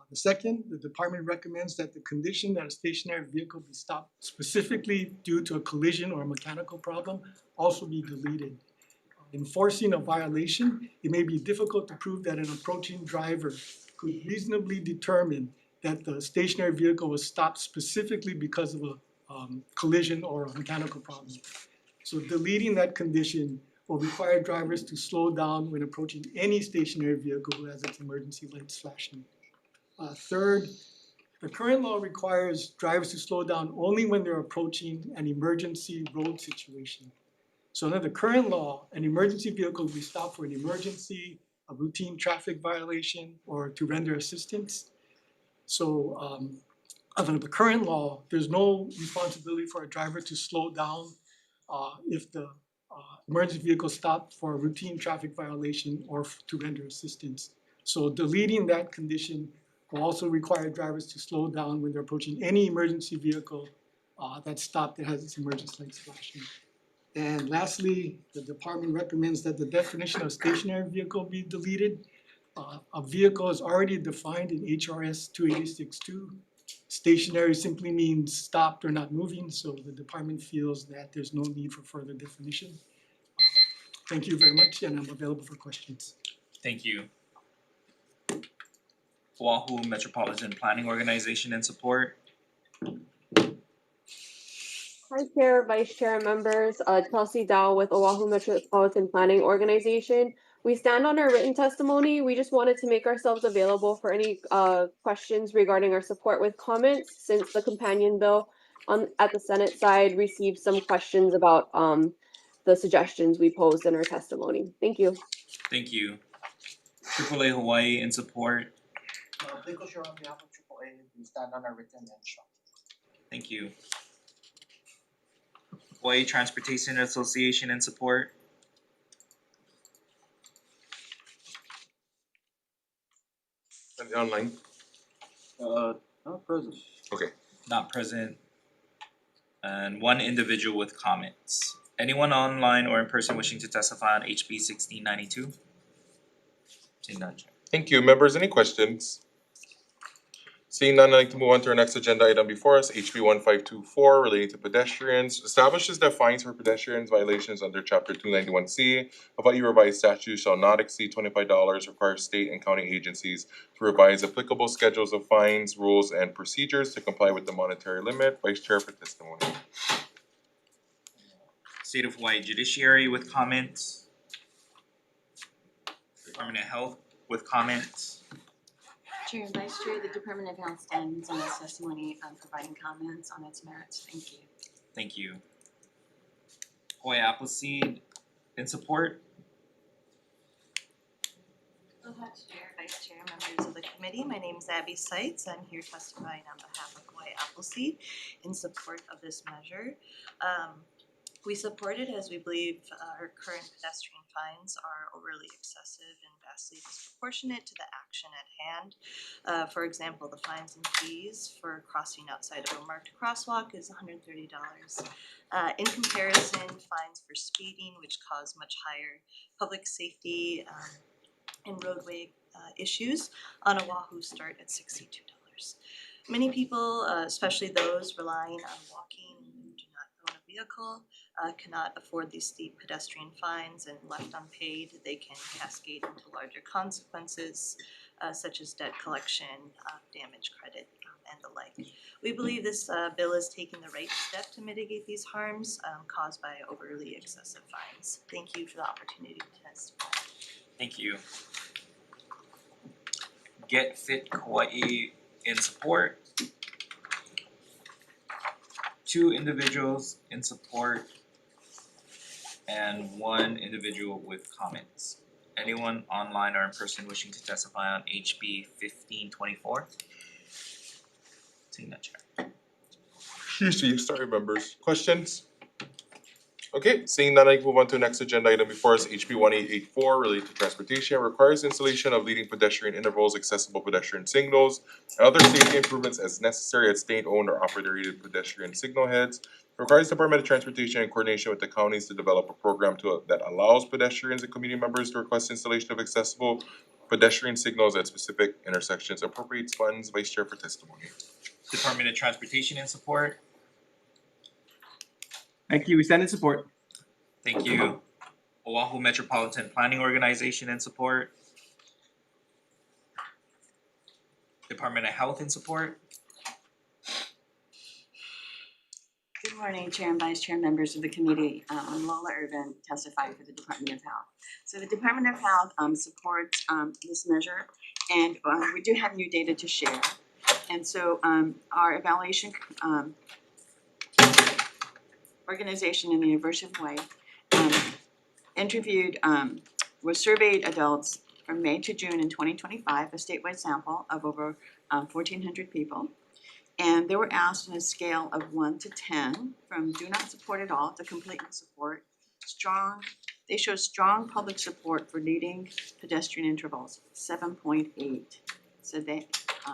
The second, the Department recommends that the condition that a stationary vehicle be stopped specifically due to a collision or a mechanical problem also be deleted. Enforcing a violation, it may be difficult to prove that an approaching driver could reasonably determine that the stationary vehicle was stopped specifically because of a collision or a mechanical problem. So deleting that condition will require drivers to slow down when approaching any stationary vehicle who has its emergency lights flashing. Third, the current law requires drivers to slow down only when they're approaching an emergency road situation. So under the current law, an emergency vehicle will be stopped for an emergency, a routine traffic violation, or to render assistance. So under the current law, there's no responsibility for a driver to slow down if the emergency vehicle stopped for a routine traffic violation or to render assistance. So deleting that condition will also require drivers to slow down when they're approaching any emergency vehicle that's stopped that has its emergency lights flashing. And lastly, the department recommends that the definition of stationary vehicle be deleted. A vehicle is already defined in HRS 286-2. Stationary simply means stopped or not moving, so the department feels that there's no need for further definition. Thank you very much, and I'm available for questions.
Thank you. Oahu Metropolitan Planning Organization in support.
Hi, Chair, Vice Chair, and members. Chelsea Dow with Oahu Metropolitan Planning Organization. We stand on our written testimony. We just wanted to make ourselves available for any questions regarding our support with comments, since the companion bill at the Senate side received some questions about the suggestions we posed in our testimony. Thank you.
Thank you. AAA Hawaii in support.
Blake Oshiro on behalf of AAA, we stand on our written and show.
Thank you. Hawaii Transportation Association in support.
And online?
Not present.
Okay.
Not present. And one individual with comments. Anyone online or in person wishing to testify on HB 1692? Seeing none.
Thank you. Members, any questions? Seeing none, I'd like to move on to our next agenda item before us, HB 1524, relating to pedestrians. Establishes that fines for pedestrians violations under Chapter 291C of Hawaii revised statutes shall not exceed $25, require state and county agencies to revise applicable schedules of fines, rules, and procedures to comply with the monetary limit. Vice Chair for testimony.
State of Hawaii Judiciary with comments. Department of Health with comments.
Chair and Vice Chair, the Department of Health stands on its testimony providing comments on its merits. Thank you.
Thank you. Hawaii Appleseed in support.
Chair, Vice Chair, members of the committee, my name is Abby Seitz. I'm here testifying on behalf of Hawaii Appleseed in support of this measure. We support it as we believe our current pedestrian fines are overly excessive and vastly disproportionate to the action at hand. For example, the fines and fees for crossing outside of a marked crosswalk is $130. In comparison, fines for speeding, which cause much higher public safety and roadway issues on Oahu, start at $62. Many people, especially those relying on walking who do not own a vehicle, cannot afford these steep pedestrian fines, and left unpaid, they can cascade into larger consequences such as debt collection, damage credit, and the like. We believe this bill is taking the right step to mitigate these harms caused by overly excessive fines. Thank you for the opportunity to testify.
Thank you. Get Fit Hawaii in support. 2 individuals in support and 1 individual with comments. Anyone online or in person wishing to testify on HB 1524? Seeing that, Chair.
Excuse me, sorry members. Questions? Okay, seeing none, I can move on to the next agenda item before us, HB 1884, related to transportation, requires installation of leading pedestrian intervals, accessible pedestrian signals, and other safety improvements as necessary at state-owned or operated pedestrian signal heads. Requires the Department of Transportation in coordination with the counties to develop a program that allows pedestrians and community members to request installation of accessible pedestrian signals at specific intersections. Appropriates funds. Vice Chair for testimony.
Department of Transportation in support.
Thank you. We stand in support.
Thank you. Oahu Metropolitan Planning Organization in support. Department of Health in support.
Good morning, Chair and Vice Chair, members of the committee. I'm Lola Irvin, testifying for the Department of Health. So the Department of Health supports this measure, and we do have new data to share. And so our evaluation organization in the University of Hawaii surveyed adults from May to June in 2025, a statewide sample of over 1,400 people. And they were asked on a scale of 1 to 10, from do not support at all to completely support. They show strong public support for leading pedestrian intervals, 7.8. So they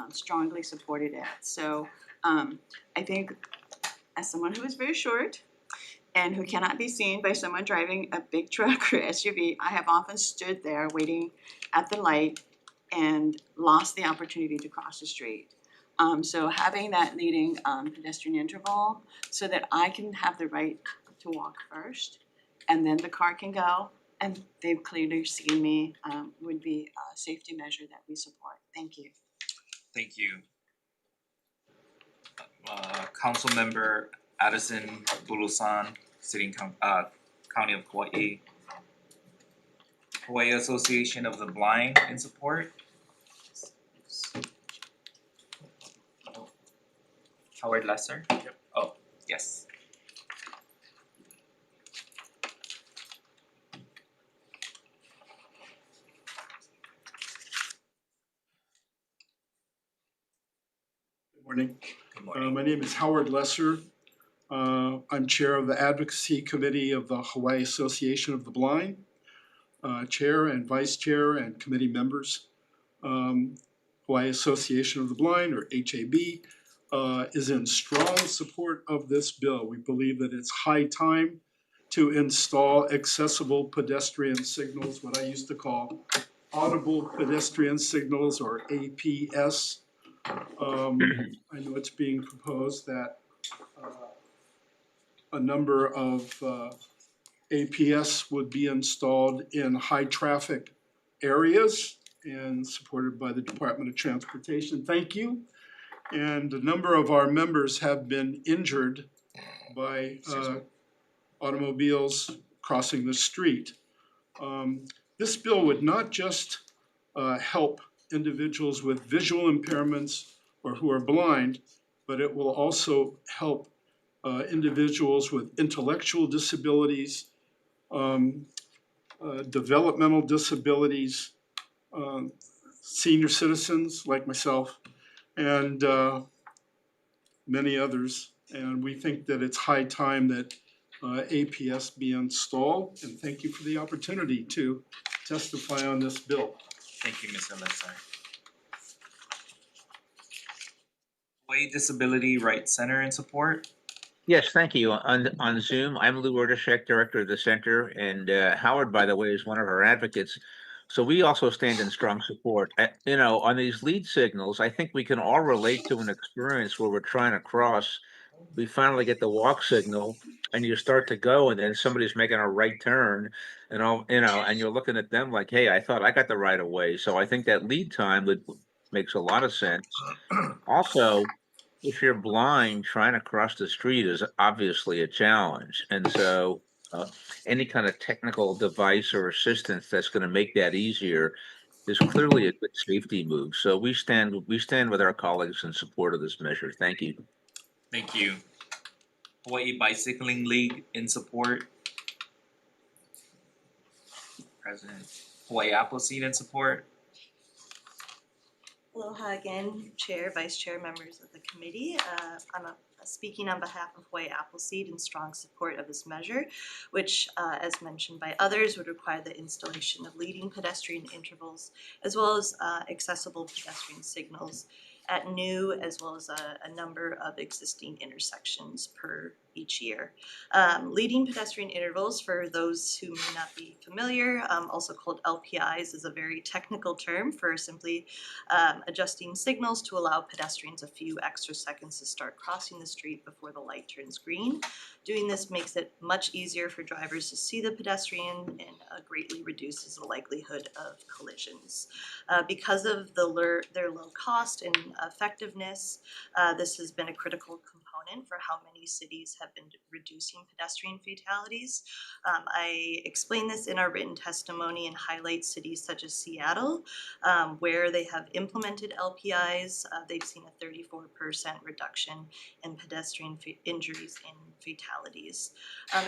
strongly supported it. So I think, as someone who is very short, and who cannot be seen by someone driving a big truck or SUV, I have often stood there waiting at the light and lost the opportunity to cross the street. So having that leading pedestrian interval so that I can have the right to walk first and then the car can go, and they've clearly seen me, would be a safety measure that we support. Thank you.
Thank you. Councilmember Addison Bulusan, County of Hawaii. Hawaii Association of the Blind in support. Howard Lesser? Yep. Oh, yes.
Good morning.
Good morning.
My name is Howard Lesser. I'm chair of the Advocacy Committee of the Hawaii Association of the Blind. Chair and vice chair and committee members. Hawaii Association of the Blind, or HAB, is in strong support of this bill. We believe that it's high time to install accessible pedestrian signals, what I used to call audible pedestrian signals, or APS. I know it's being proposed that a number of APS would be installed in high traffic areas and supported by the Department of Transportation. Thank you. And a number of our members have been injured by automobiles crossing the street. This bill would not just help individuals with visual impairments or who are blind, but it will also help individuals with intellectual disabilities, developmental disabilities, senior citizens like myself, and many others. And we think that it's high time that APS be installed. And thank you for the opportunity to testify on this bill.
Thank you, Mr. Lesser. Hawaii Disability Rights Center in support.
Yes, thank you. On Zoom, I'm Lou Erdeshek, director of the center, and Howard, by the way, is one of our advocates. So we also stand in strong support. On these lead signals, I think we can all relate to an experience where we're trying to cross. We finally get the walk signal, and you start to go, and then somebody's making a right turn, and you're looking at them like, "Hey, I thought I got the right of way." So I think that lead time makes a lot of sense. Also, if you're blind, trying to cross the street is obviously a challenge. And so any kind of technical device or assistance that's going to make that easier is clearly a good safety move. So we stand with our colleagues in support of this measure. Thank you.
Thank you. Hawaii Bicycling League in support. President. Hawaii Appleseed in support.
Aloha again, Chair, Vice Chair, members of the committee. I'm speaking on behalf of Hawaii Appleseed in strong support of this measure, which, as mentioned by others, would require the installation of leading pedestrian intervals as well as accessible pedestrian signals at new as well as a number of existing intersections per each year. Leading pedestrian intervals, for those who may not be familiar, also called LPIs, is a very technical term for simply adjusting signals to allow pedestrians a few extra seconds to start crossing the street before the light turns green. Doing this makes it much easier for drivers to see the pedestrian and greatly reduces the likelihood of collisions. Because of their low cost and effectiveness, this has been a critical component for how many cities have been reducing pedestrian fatalities. I explain this in our written testimony and highlight cities such as Seattle, where they have implemented LPIs. They've seen a 34% reduction in pedestrian injuries and fatalities.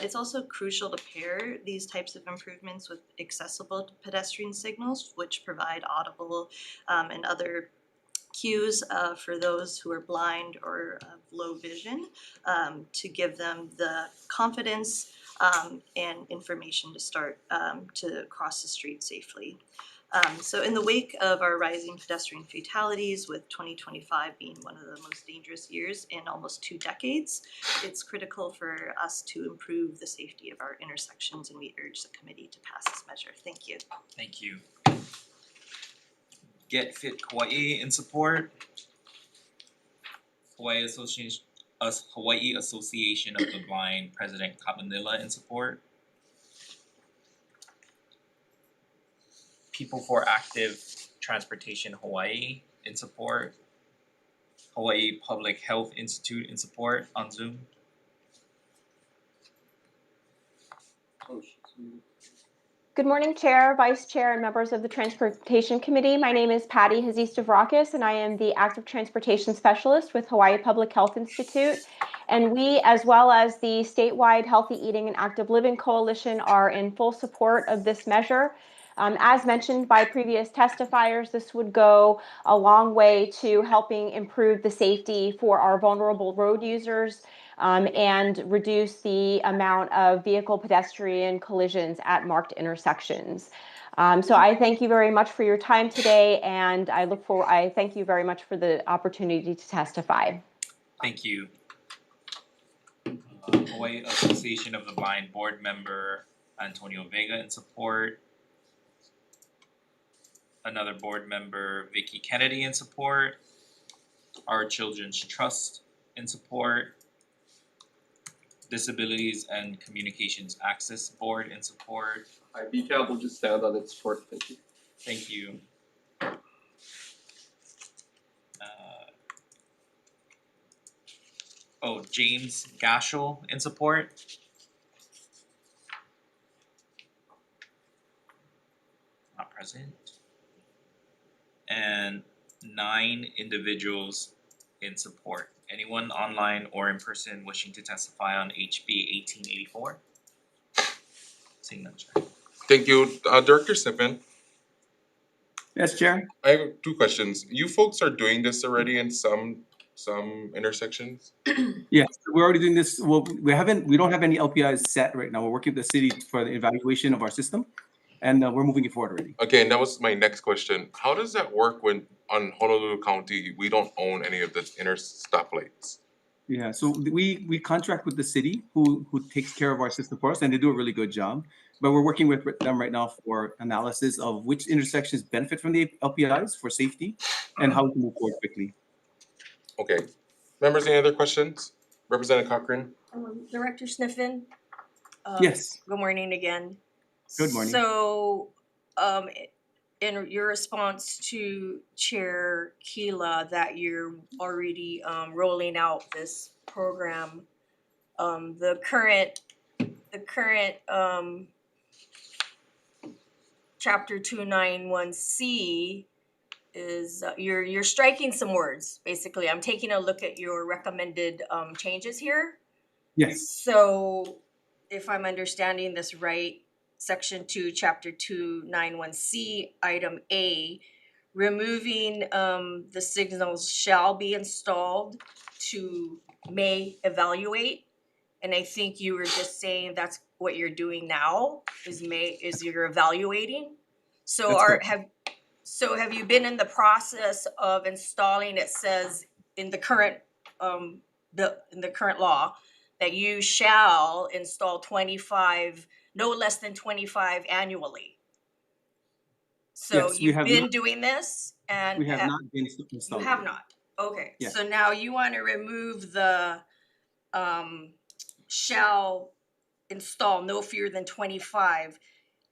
It's also crucial to pair these types of improvements with accessible pedestrian signals, which provide audible and other cues for those who are blind or of low vision, to give them the confidence and information to start to cross the street safely. So in the wake of our rising pedestrian fatalities, with 2025 being one of the most dangerous years in almost 2 decades, it's critical for us to improve the safety of our intersections, and we urge the committee to pass this measure. Thank you.
Thank you. Get Fit Hawaii in support. Hawaii Association of the Blind, President Kabanila in support. People for Active Transportation Hawaii in support. Hawaii Public Health Institute in support on Zoom.
Good morning, Chair, Vice Chair, and members of the Transportation Committee. My name is Patty Hazistavrakis, and I am the Active Transportation Specialist with Hawaii Public Health Institute. And we, as well as the statewide Healthy Eating and Active Living Coalition, are in full support of this measure. As mentioned by previous testifiers, this would go a long way to helping improve the safety for our vulnerable road users, and reduce the amount of vehicle pedestrian collisions at marked intersections. So I thank you very much for your time today, and I thank you very much for the opportunity to testify.
Thank you. Hawaii Association of the Blind Board Member Antonio Vega in support. Another board member, Vicky Kennedy, in support. Our Children's Trust in support. Disabilities and Communications Access Board in support.
BCAP will just stand on its support. Thank you.
Thank you. James Gashel in support. Not present. And 9 individuals in support. Anyone online or in person wishing to testify on HB 1884? Seeing none, Chair.
Thank you. Director Sniffen.
Yes, Chair.
I have 2 questions. You folks are doing this already in some intersections?
Yes, we're already doing this. Well, we don't have any LPIs set right now. We're working with the city for the evaluation of our system, and we're moving it forward already.
Okay, and that was my next question. How does that work when on Honolulu County, we don't own any of the inner stoplights?
Yeah, so we contract with the city who takes care of our system for us, and they do a really good job. But we're working with them right now for analysis of which intersections benefit from the LPIs for safety and how to move forward quickly.
Okay. Members, any other questions? Representative Cochran?
Director Sniffen?
Yes.
Good morning again.
Good morning.
So, in your response to Chair Keela that you're already rolling out this program, the current Chapter 291C is you're striking some words. Basically, I'm taking a look at your recommended changes here.
Yes.
So, if I'm understanding this right, Section 2, Chapter 291C, Item A, removing the signals shall be installed to may evaluate. And I think you were just saying that's what you're doing now is you're evaluating. So have you been in the process of installing? It says in the current in the current law that you shall install 25, no less than 25 annually. So
yes,
you've been doing this, and
we have not been installed.
You have not. Okay.
Yes.
So now you want to remove the shall install no fewer than 25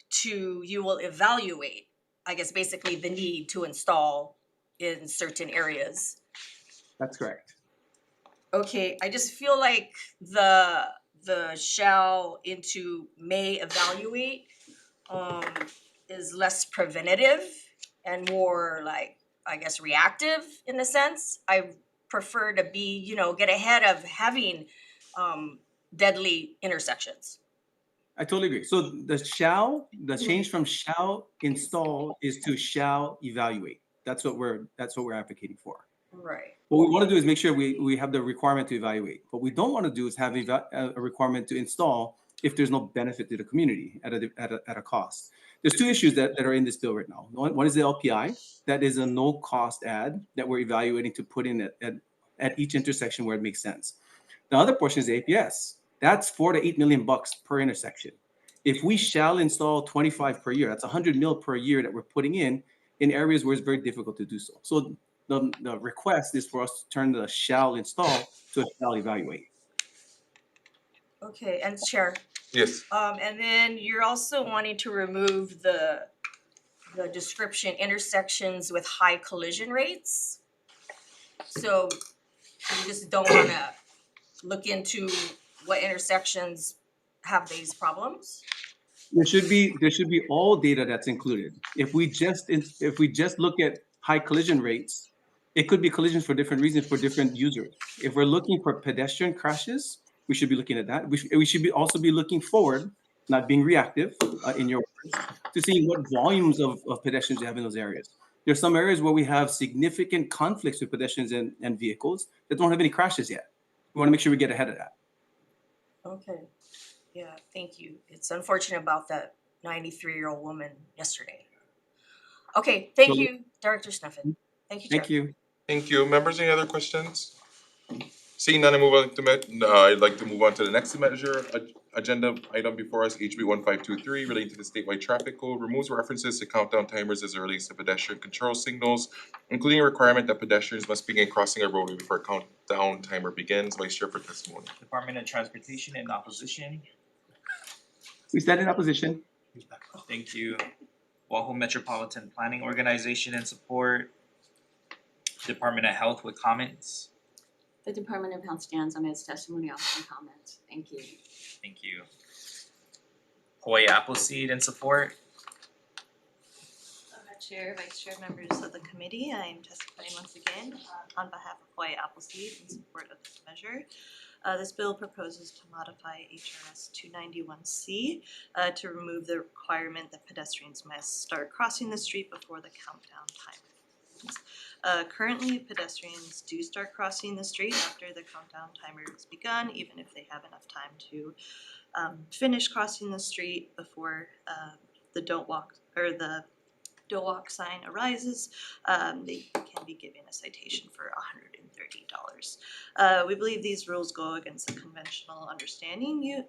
to you will evaluate, I guess basically the need to install in certain areas.
That's correct.
Okay, I just feel like the shall into may evaluate is less preventative and more like, I guess, reactive in a sense. I prefer to be, get ahead of having deadly intersections.
I totally agree. So the change from shall install is to shall evaluate. That's what we're advocating for.
Right.
What we want to do is make sure we have the requirement to evaluate. What we don't want to do is have a requirement to install if there's no benefit to the community at a cost. There's two issues that are in this bill right now. One is the LPI. That is a no-cost ad that we're evaluating to put in at each intersection where it makes sense. The other portion is the APS. That's $4 to $8 million per intersection. If we shall install 25 per year, that's 100 mil per year that we're putting in areas where it's very difficult to do so. So the request is for us to turn the shall install to a shall evaluate.
Okay, and Chair,
Yes.
and then you're also wanting to remove the description intersections with high collision rates. So you just don't wanna look into what intersections have these problems?
There should be all data that's included. If we just look at high collision rates, it could be collisions for different reasons for different users. If we're looking for pedestrian crashes, we should be looking at that. We should also be looking forward, not being reactive, in your words, to see what volumes of pedestrians you have in those areas. There's some areas where we have significant conflicts with pedestrians and vehicles that don't have any crashes yet. We want to make sure we get ahead of that.
Okay, yeah, thank you. It's unfortunate about that 93-year-old woman yesterday. Okay, thank you, Director Snuffin. Thank you, Chair.
Thank you.
Thank you. Members, any other questions? Seeing none, I'd like to move on to the next measure, agenda item before us, HB 1523, relating to the statewide traffic code, removes references to countdown timers as it relates to pedestrian control signals, including a requirement that pedestrians must begin crossing a roadway before a countdown timer begins. Vice Chair for testimony.
Department of Transportation in opposition.
We stand in opposition.
Thank you. Oahu Metropolitan Planning Organization in support. Department of Health with comments.
The Department of Health stands on its testimony, also and comments. Thank you.
Thank you. Hawaii Appleseed in support.
Chair, Vice Chair, members of the committee, I am testifying once again on behalf of Hawaii Appleseed in support of this measure. This bill proposes to modify HRS 291C to remove the requirement that pedestrians must start crossing the street before the countdown timer. Currently, pedestrians do start crossing the street after the countdown timer has begun, even if they have enough time to finish crossing the street before the don't walk sign arises. They can be given a citation for $130. We believe these rules go against the conventional understanding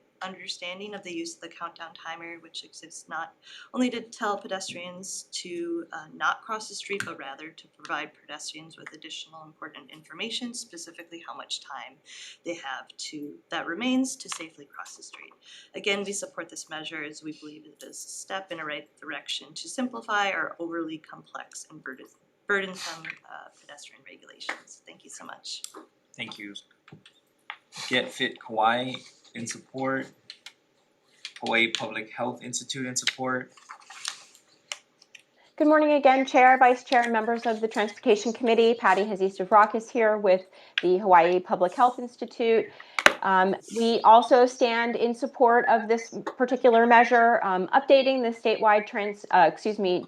of the use of the countdown timer, which exists not only to tell pedestrians to not cross the street, but rather to provide pedestrians with additional important information, specifically how much time they have that remains to safely cross the street. Again, we support this measure as we believe it is a step in the right direction to simplify our overly complex and burdensome pedestrian regulations. Thank you so much.
Thank you. Get Fit Kauai in support. Hawaii Public Health Institute in support.
Good morning again, Chair, Vice Chair, and members of the Transportation Committee. Patty Hazistavrakis here with the Hawaii Public Health Institute. We also stand in support of this particular measure, updating the statewide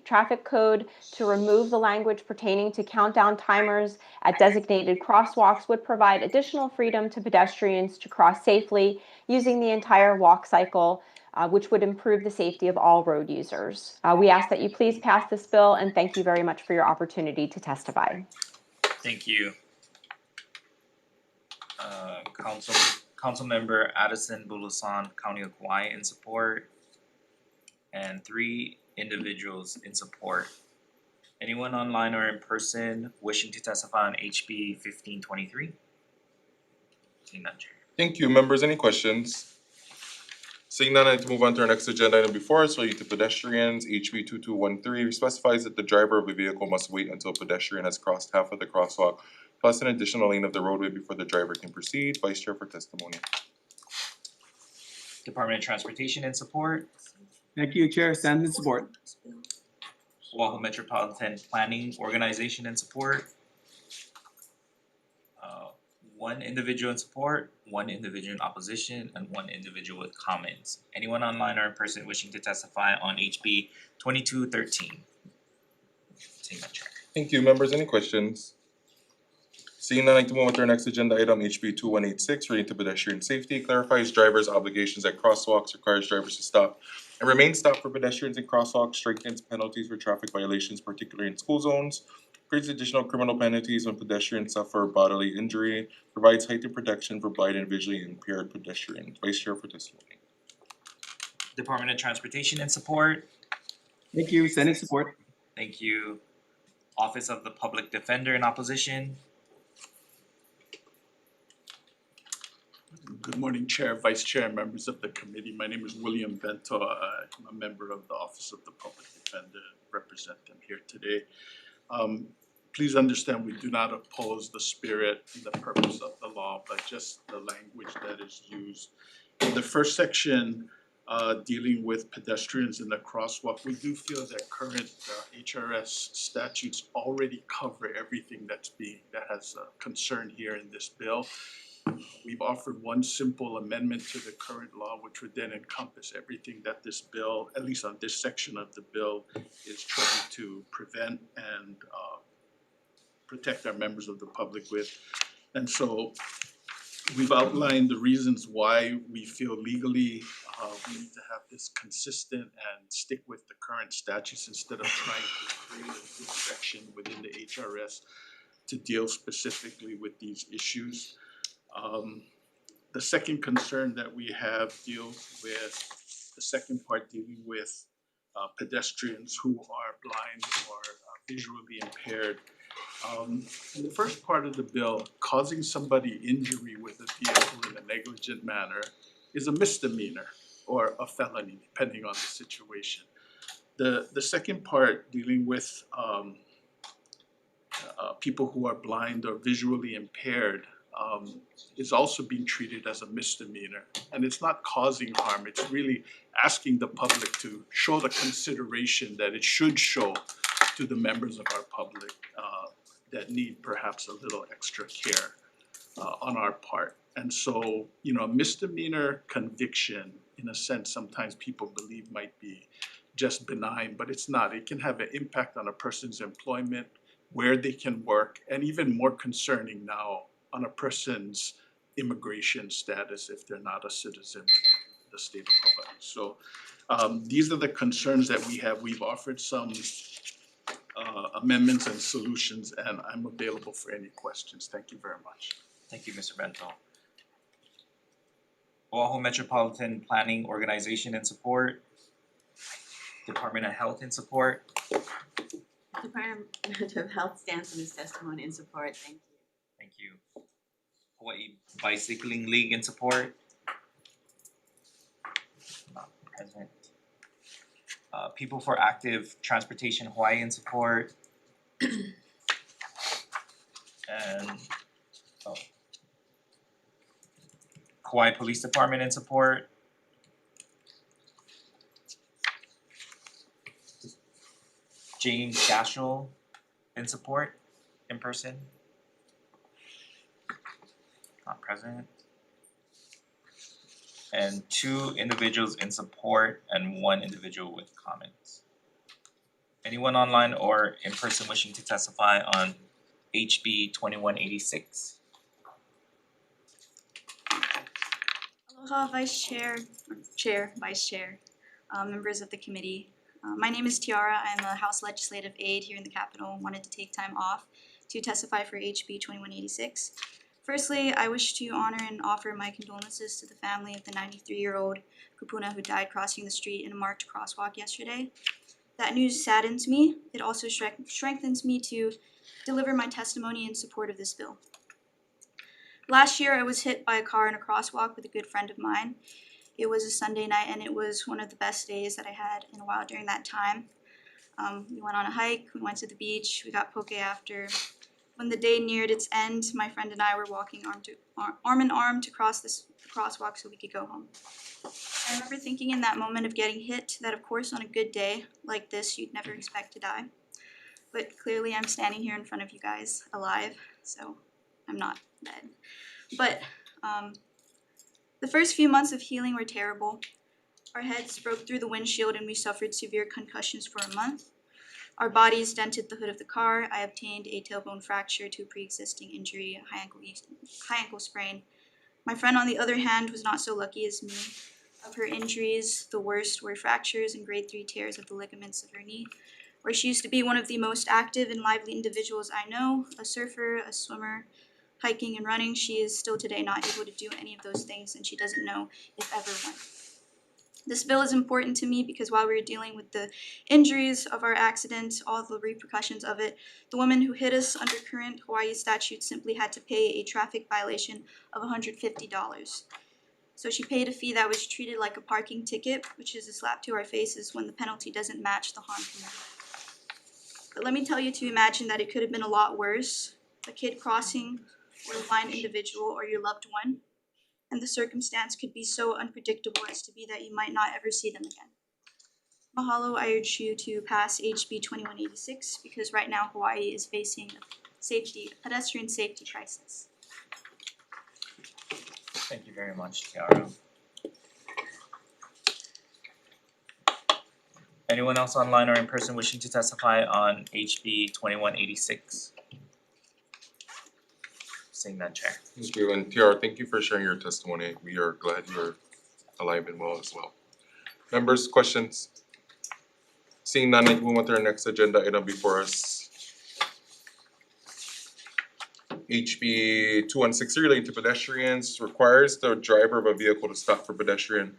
traffic code to remove the language pertaining to countdown timers at designated crosswalks would provide additional freedom to pedestrians to cross safely using the entire walk cycle, which would improve the safety of all road users. We ask that you please pass this bill, and thank you very much for your opportunity to testify.
Thank you. Councilmember Addison Bulasan, County of Kauai in support, and 3 individuals in support. Anyone online or in person wishing to testify on HB 1523? Seeing none, Chair.
Thank you. Members, any questions? Seeing none, I'd like to move on to our next agenda item before us, related to pedestrians. HB 2213 specifies that the driver of a vehicle must wait until a pedestrian has crossed half of the crosswalk, plus an additional lane of the roadway before the driver can proceed. Vice Chair for testimony.
Department of Transportation in support.
Thank you, Chair. Stand in support.
Oahu Metropolitan Planning Organization in support. 1 individual in support, 1 individual in opposition, and 1 individual with comments. Anyone online or in person wishing to testify on HB 2213? Seeing none, Chair.
Thank you. Members, any questions? Seeing none, I'd like to move on to our next agenda item, HB 2186, relating to pedestrian safety, clarifies drivers' obligations at crosswalks, requires drivers to stop and remain stopped for pedestrians in crosswalks, strengthens penalties for traffic violations, particularly in school zones, creates additional criminal penalties when pedestrians suffer bodily injury, provides heightened protection for blind and visually impaired pedestrians. Vice Chair for testimony.
Department of Transportation in support.
Thank you. Send in support.
Thank you. Office of the Public Defender in opposition.
Good morning, Chair, Vice Chair, and members of the committee. My name is William Bento. I'm a member of the Office of the Public Defender, represent them here today. Please understand, we do not oppose the spirit and the purpose of the law, but just the language that is used. In the first section, dealing with pedestrians in the crosswalk, we do feel that current HRS statutes already cover everything that has concern here in this bill. We've offered one simple amendment to the current law, which would then encompass everything that this bill, at least on this section of the bill, is trying to prevent and protect our members of the public with. And so we've outlined the reasons why we feel legally we need to have this consistent and stick with the current statutes instead of trying to create a new section within the HRS to deal specifically with these issues. The second concern that we have deals with the second part, dealing with pedestrians who are blind or visually impaired. In the first part of the bill, causing somebody injury with a vehicle in a negligent manner is a misdemeanor or a felony, depending on the situation. The second part, dealing with people who are blind or visually impaired, is also being treated as a misdemeanor. And it's not causing harm, it's really asking the public to show the consideration that it should show to the members of our public that need perhaps a little extra care on our part. And so, a misdemeanor conviction, in a sense, sometimes people believe might be just benign, but it's not. It can have an impact on a person's employment, where they can work, and even more concerning now, on a person's immigration status if they're not a citizen within the state of Hawaii. So these are the concerns that we have. We've offered some amendments and solutions, and I'm available for any questions. Thank you very much.
Thank you, Mr. Bento. Oahu Metropolitan Planning Organization in support. Department of Health in support.
Department of Health stands on his testimony in support. Thank you.
Thank you. Hawaii Bicycling League in support. Not present. People for Active Transportation Hawaii in support. And Kauai Police Department in support. James Gashel in support, in person. Not present. And 2 individuals in support and 1 individual with comments. Anyone online or in person wishing to testify on HB 2186?
Aloha, Vice Chair, Vice Chair, members of the committee. My name is Tiara. I'm a House Legislative Aide here in the Capitol. Wanted to take time off to testify for HB 2186. Firstly, I wish to honor and offer my condolences to the family of the 93-year-old kupuna who died crossing the street in a marked crosswalk yesterday. That news saddens me. It also strengthens me to deliver my testimony in support of this bill. Last year, I was hit by a car in a crosswalk with a good friend of mine. It was a Sunday night, and it was one of the best days that I had in a while during that time. We went on a hike, we went to the beach, we got poke after. When the day neared its end, my friend and I were walking arm in arm to cross the crosswalk so we could go home. I remember thinking in that moment of getting hit that, of course, on a good day like this, you'd never expect to die. But clearly I'm standing here in front of you guys alive, so I'm not dead. But the first few months of healing were terrible. Our heads broke through the windshield and we suffered severe concussions for a month. Our bodies dented the hood of the car. I obtained a tailbone fracture to a pre-existing injury, a high ankle sprain. My friend, on the other hand, was not so lucky as me. Of her injuries, the worst were fractures and grade 3 tears of the ligaments of her knee. Where she used to be one of the most active and lively individuals I know, a surfer, a swimmer, hiking and running, she is still today not able to do any of those things, and she doesn't know if ever when. This bill is important to me because while we were dealing with the injuries of our accident, all the repercussions of it, the woman who hit us under current Hawaii statute simply had to pay a traffic violation of $150. So she paid a fee that was treated like a parking ticket, which is a slap to our faces when the penalty doesn't match the harm committed. But let me tell you to imagine that it could have been a lot worse. A kid crossing, or a blind individual, or your loved one. And the circumstance could be so unpredictable as to be that you might not ever see them again. Mahalo, I urge you to pass HB 2186 because right now Hawaii is facing a pedestrian safety crisis.
Thank you very much, Tiara. Anyone else online or in person wishing to testify on HB 2186? Seeing none, Chair.
Thank you, and Tiara, thank you for sharing your testimony. We are glad you're alive and well as well. Members, questions? Seeing none, let's move on to our next agenda item before us. HB 2163 relating to pedestrians requires the driver of a vehicle to stop for pedestrian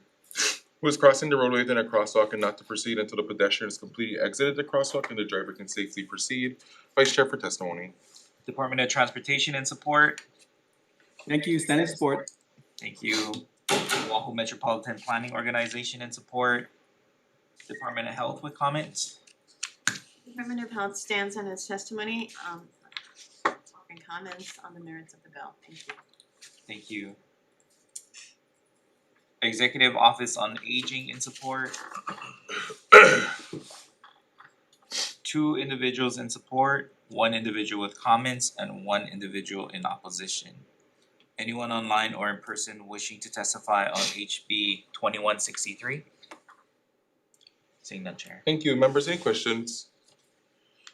who is crossing the roadway within a crosswalk and not to proceed until the pedestrian has completely exited the crosswalk and the driver can safely proceed. Vice Chair for testimony.
Department of Transportation in support.
Thank you. Stand in support.
Thank you. Oahu Metropolitan Planning Organization in support. Department of Health with comments.
Department of Health stands on its testimony, offering comments on the merits of the bill. Thank you.
Thank you. Executive Office on Aging in support. 2 individuals in support, 1 individual with comments, and 1 individual in opposition. Anyone online or in person wishing to testify on HB 2163? Seeing none, Chair.
Thank you. Members, any questions?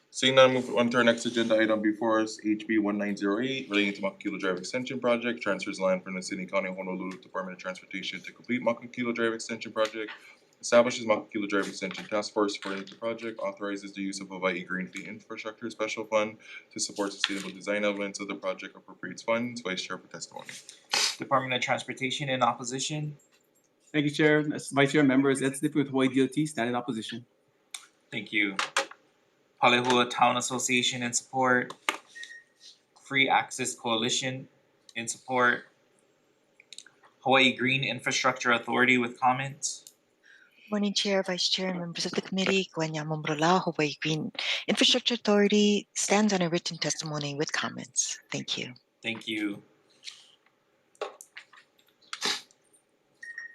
Seeing none, move on to our next agenda item before us, HB 1908, relating to Makakilo Drive Extension Project, transfers land from the City and County of Honolulu Department of Transportation to complete Makakilo Drive Extension Project, establishes Makakilo Drive Extension Task Force supporting the project, authorizes the use of Hawaii Green Clean Infrastructure Special Fund to support sustainable design elements of the project, appropriates funds. Vice Chair for testimony.
Department of Transportation in opposition.
Thank you, Chair. As Vice Chair, members, Ed Smith with Hawaii DOT, stand in opposition.
Thank you. Palehua Town Association in support. Free Access Coalition in support. Hawaii Green Infrastructure Authority with comments.
Morning, Chair, Vice Chair, and members of the committee. Guanya Momrola, Hawaii Green Infrastructure Authority stands on a written testimony with comments. Thank you.
Thank you.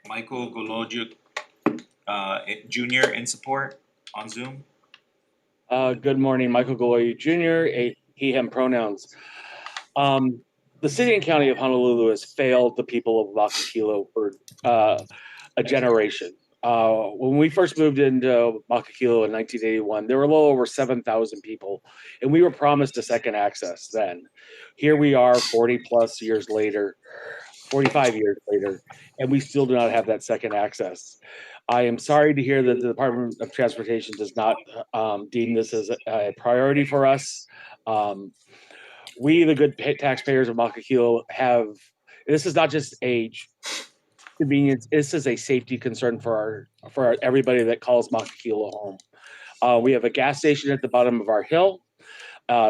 Michael Golojuk, Jr. in support on Zoom.
Good morning, Michael Goloyu Jr., he, him pronouns. The City and County of Honolulu has failed the people of Makakilo for a generation. When we first moved into Makakilo in 1981, there were a little over 7,000 people, and we were promised a second access then. Here we are 40 plus years later, 45 years later, and we still do not have that second access. I am sorry to hear that the Department of Transportation does not deem this as a priority for us. We, the good taxpayers of Makakilo, have, this is not just a convenience, this is a safety concern for everybody that calls Makakilo home. We have a gas station at the bottom of our hill.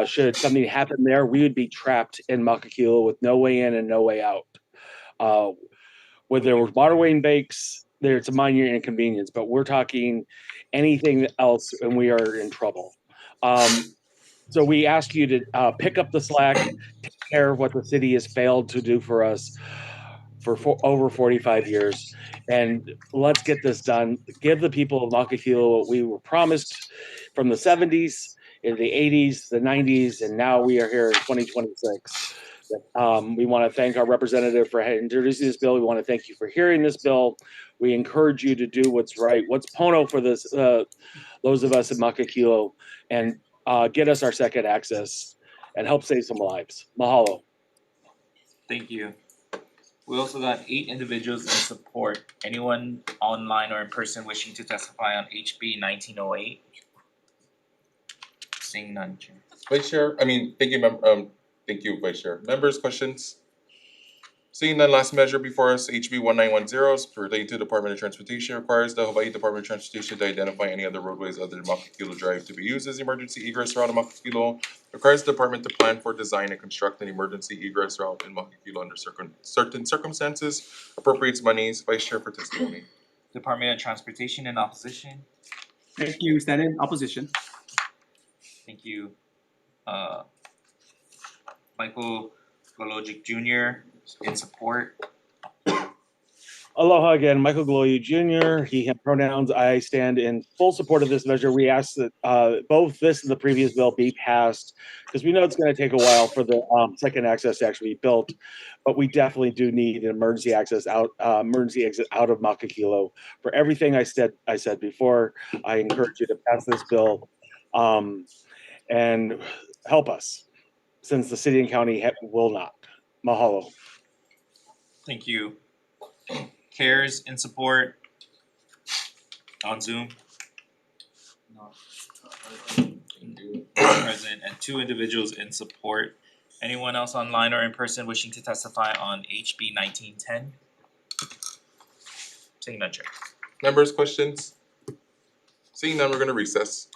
Should something happen there, we would be trapped in Makakilo with no way in and no way out. Where there were waterway banks, there's a minor inconvenience, but we're talking anything else and we are in trouble. So we ask you to pick up the slack, take care of what the city has failed to do for us for over 45 years, and let's get this done. Give the people of Makakilo what we were promised from the 70s, in the 80s, the 90s, and now we are here in 2026. We want to thank our representative for introducing this bill. We want to thank you for hearing this bill. We encourage you to do what's right. What's Pono for this, the those of us in Makakilo and get us our second access and help save some lives. Mahalo.
Thank you. We also got 8 individuals in support. Anyone online or in person wishing to testify on HB 1908? Seeing none, Chair.
Vice Chair, thank you, Vice Chair. Members, questions? Seeing none, last measure before us, HB 1910, relating to Department of Transportation, requires the Hawaii Department of Transportation to identify any other roadways other than Makakilo Drive to be used as emergency egress route in Makakilo. Requires the department to plan for, design, and construct an emergency egress route in Makakilo under certain circumstances. Appropriates monies. Vice Chair for testimony.
Department of Transportation in opposition.
Thank you. Stand in opposition.
Thank you. Michael Gologic Jr. in support.
Aloha again, Michael Gloyu Jr., he, him pronouns. I stand in full support of this measure. We ask that both this and the previous bill be passed because we know it's going to take a while for the second access to actually be built, but we definitely do need an emergency exit out of Makakilo. For everything I said before, I encourage you to pass this bill and help us, since the city and county will not. Mahalo.
Thank you. CARES in support on Zoom. Present, and 2 individuals in support. Anyone else online or in person wishing to testify on HB 1910? Seeing none, Chair.
Members, questions? Seeing none, we're gonna recess.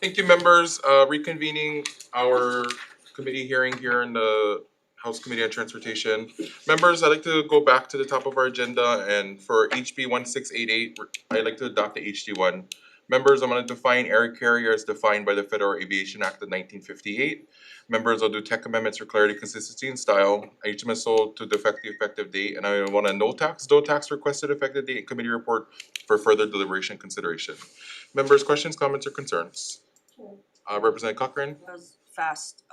Thank you, members. Reconvening our committee hearing here in the House Committee on Transportation. Members, I'd like to go back to the top of our agenda, and for HB 1688, I'd like to adopt the HD1. Members, I'm gonna define air carrier as defined by the Federal Aviation Act of 1958. Members, I'll do tech amendments for clarity, consistency, and style. HMSO to defect the effective date, and I want a no tax requested effective date and committee report for further deliberation and consideration. Members, questions, comments, or concerns? Representative Cochran?
That was fast.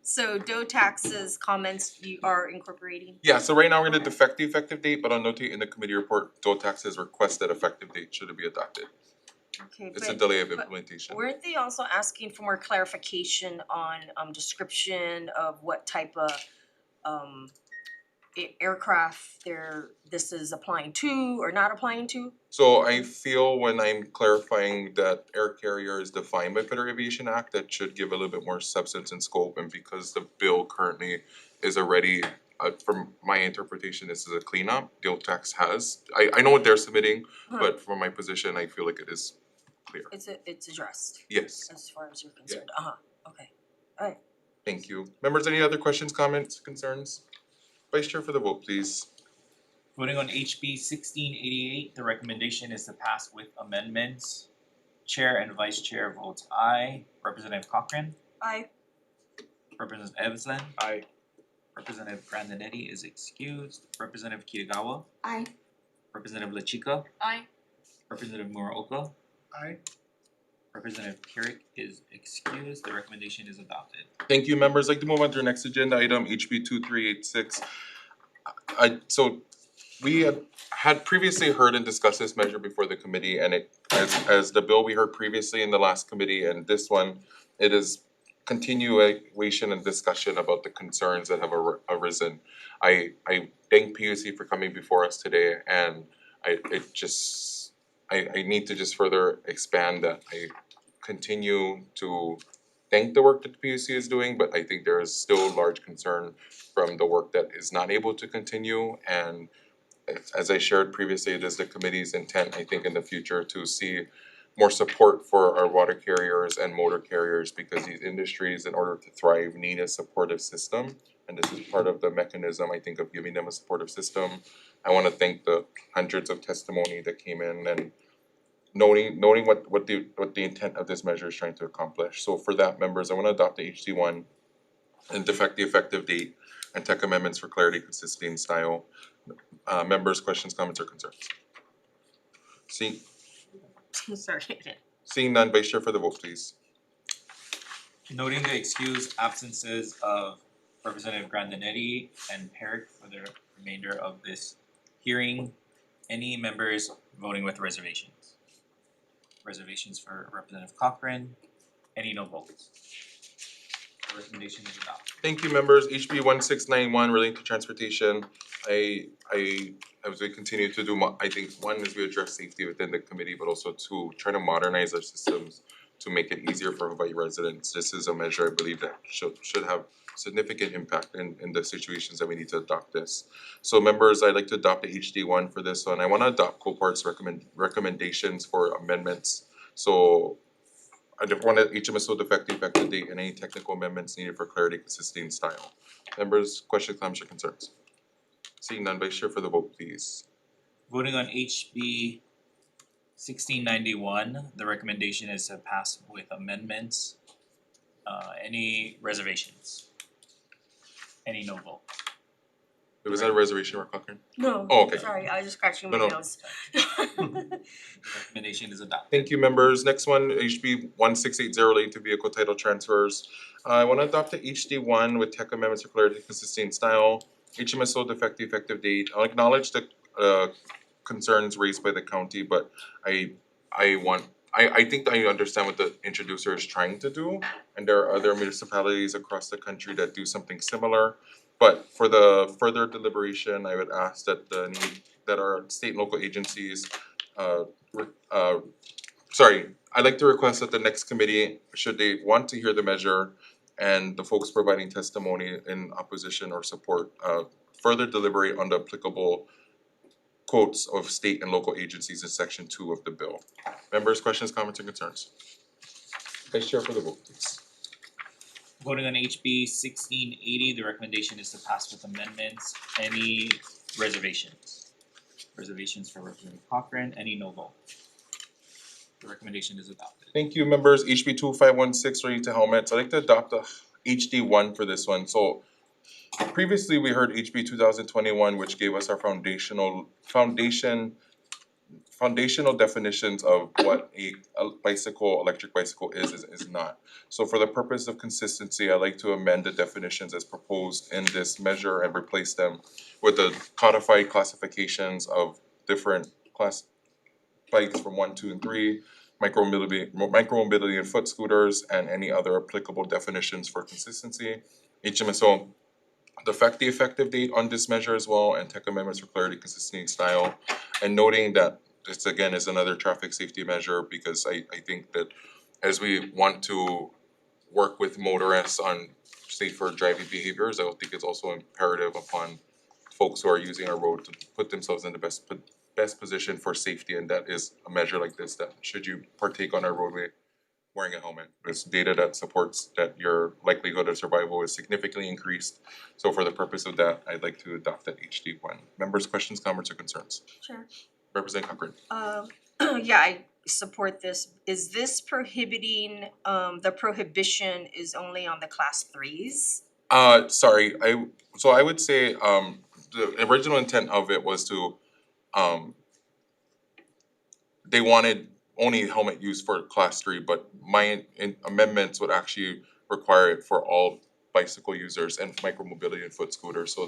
So Doe taxes comments you are incorporating?
Yeah, so right now we're gonna defect the effective date, but I'll notate in the committee report, DOE taxes requested effective date should it be adopted.
Okay,
It's a delay of
but
implementation.
weren't they also asking for more clarification on description of what type of aircraft this is applying to or not applying to?
So I feel when I'm clarifying that air carrier is defined by Federal Aviation Act, that should give a little bit more substance and scope, and because the bill currently is already, from my interpretation, this is a cleanup, DOE tax has, I know what they're submitting, but from my position, I feel like it is clear.
It's addressed
Yes,
as far as you're concerned. Okay. Alright.
thank you. Members, any other questions, comments, concerns? Vice Chair for the vote, please.
Voting on HB 1688, the recommendation is to pass with amendments. Chair and Vice Chair votes aye. Representative Cochran?
Aye.
Representative Eveslin? Aye. Representative Grandinetti is excused. Representative Kitagawa?
Aye.
Representative LaChica?
Aye.
Representative Muraoka?
Aye.
Representative Carrick is excused. The recommendation is adopted.
Thank you, members. I'd like to move on to our next agenda item, HB 2386. So we had previously heard and discussed this measure before the committee, and it, as the bill we heard previously in the last committee and this one, it is continuation and discussion about the concerns that have arisen. I thank PUC for coming before us today, and I need to just further expand that. I continue to thank the work that the PUC is doing, but I think there is still large concern from the work that is not able to continue. And as I shared previously, it is the committee's intent, I think, in the future to see more support for our water carriers and motor carriers, because these industries, in order to thrive, need a supportive system. And this is part of the mechanism, I think, of giving them a supportive system. I wanna thank the hundreds of testimony that came in and noting what the intent of this measure is trying to accomplish. So for that, members, I wanna adopt the HD1 and defect the effective date and tech amendments for clarity, consistency, and style. Members, questions, comments, or concerns?
Sorry.
Seeing none, Vice Chair for the vote, please.
Noting the excused absences of Representative Grandinetti and Perrick for the remainder of this hearing, any members voting with reservations? Reservations for Representative Cochran, any no votes? The recommendation is adopted.
Thank you, members. HB 1691 relating to transportation. As we continue to do, I think one is we address safety within the committee, but also two, try to modernize our systems to make it easier for Hawaii residents. This is a measure I believe that should have significant impact in the situations that we need to adopt this. So members, I'd like to adopt the HD1 for this one. I wanna adopt COPART's recommendations for amendments. So I just want HMSO defect the effective date and any technical amendments needed for clarity, consistency, and style. Members, questions, comments, or concerns? Seeing none, Vice Chair for the vote, please.
Voting on HB 1691, the recommendation is to pass with amendments. Any reservations? Any no vote?
Was that a reservation, Mark Cochran?
No.
Oh, okay.
Sorry, I was just scratching my
No.
nose.
The recommendation is adopted.
Thank you, members. Next one, HB 1680 relating to vehicle title transfers. I wanna adopt the HD1 with tech amendments for clarity, consistency, and style. HMSO defect the effective date. I'll acknowledge the concerns raised by the county, but I think I understand what the introducer is trying to do, and there are other municipalities across the country that do something similar. But for the further deliberation, I would ask that that our state and local agencies, I'd like to request that the next committee, should they want to hear the measure, and the folks providing testimony in opposition or support, further deliberate on the applicable quotes of state and local agencies in section 2 of the bill. Members, questions, comments, or concerns? Vice Chair for the vote, please.
Voting on HB 1680, the recommendation is to pass with amendments. Any reservations? Reservations for Representative Cochran, any no vote? The recommendation is adopted.
Thank you, members. HB 2516 relating to helmets. I'd like to adopt a HD1 for this one. So previously we heard HB 2021, which gave us our foundational definitions of what a electric bicycle is not. So for the purpose of consistency, I'd like to amend the definitions as proposed in this measure and replace them with the codified classifications of different class bikes from 1, 2, and 3, micromobility and foot scooters, and any other applicable definitions for consistency. HMSO, the effective date on this measure as well, and tech amendments for clarity, consistency, and style. And noting that this again is another traffic safety measure, because I think that as we want to work with motorists on safer driving behaviors, I would think it's also imperative upon folks who are using our road to put themselves in the best position for safety, and that is a measure like this, that should you partake on our roadway wearing a helmet. There's data that supports that your likelihood of survival is significantly increased. So for the purpose of that, I'd like to adopt that HD1. Members, questions, comments, or concerns?
Sure.
Representative Cochran.
Yeah, I support this. Is this prohibiting, the prohibition is only on the class 3s?
Sorry, I would say the original intent of it was to they wanted only helmet use for class 3, but my amendments would actually require it for all bicycle users and micromobility and foot scooters. So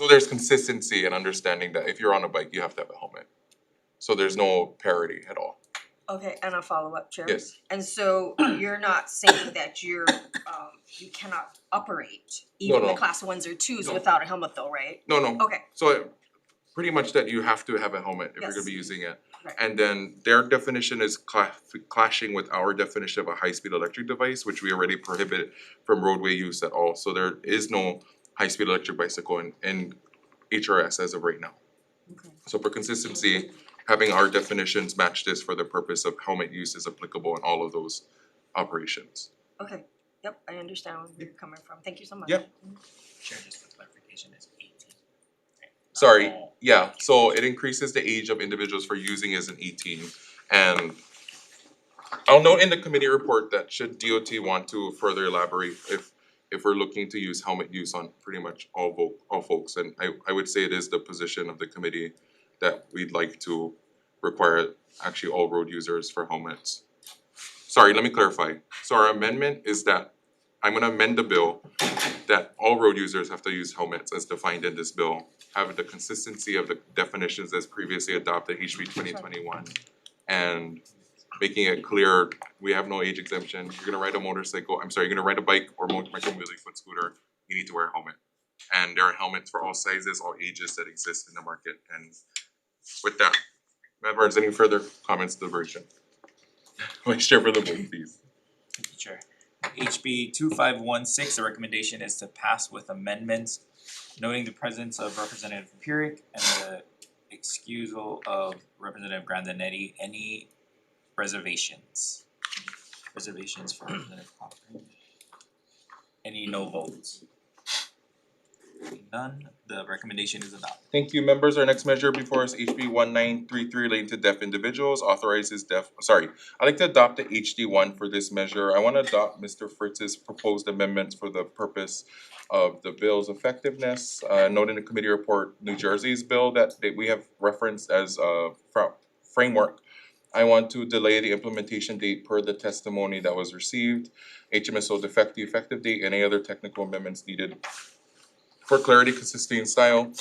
there's consistency and understanding that if you're on a bike, you have to have a helmet. So there's no parity at all.
Okay, and a follow-up, Chair.
Yes.
And so you're not saying that you cannot operate even
No.
the class 1s or 2s
No.
without a helmet though, right?
No.
Okay.
So pretty much that you have to have a helmet if you're gonna be using it.
Right.
And then their definition is clashing with our definition of a high-speed electric device, which we already prohibit from roadway use at all. So there is no high-speed electric bicycle in HRS as of right now. So for consistency, having our definitions match this for the purpose of helmet use is applicable in all of those operations.
Okay, yep, I understand where you're coming from. Thank you so much.
Yep.
Chair, just for clarification, is 18.
Sorry, yeah, so it increases the age of individuals for using as an 18. And I'll note in the committee report that should DOT want to further elaborate if we're looking to use helmet use on pretty much all folks, and I would say it is the position of the committee that we'd like to require actually all road users for helmets. Sorry, let me clarify. So our amendment is that I'm gonna amend the bill that all road users have to use helmets as defined in this bill, have the consistency of the definitions as previously adopted HB 2021, and making it clear we have no age exemption. You're gonna ride a you're gonna ride a bike or micromobility foot scooter, you need to wear a helmet. And there are helmets for all sizes, all ages that exist in the market. And with that, members, any further comments, deliberation? Vice Chair for the vote, please.
Thank you, Chair. HB 2516, the recommendation is to pass with amendments, noting the presence of Representative Purick and the excusal of Representative Grandinetti. Any reservations? Reservations for Representative Cochran? Any no votes? None, the recommendation is adopted.
Thank you, members. Our next measure before us, HB 1933 relating to deaf individuals, authorizes I'd like to adopt the HD1 for this measure. I want to adopt Mr. Fritz's proposed amendments for the purpose of the bill's effectiveness. Note in the committee report, New Jersey's bill that we have referenced as a framework. I want to delay the implementation date per the testimony that was received. HMSO defect the effective date, and any other technical amendments needed for clarity, consistency, and style.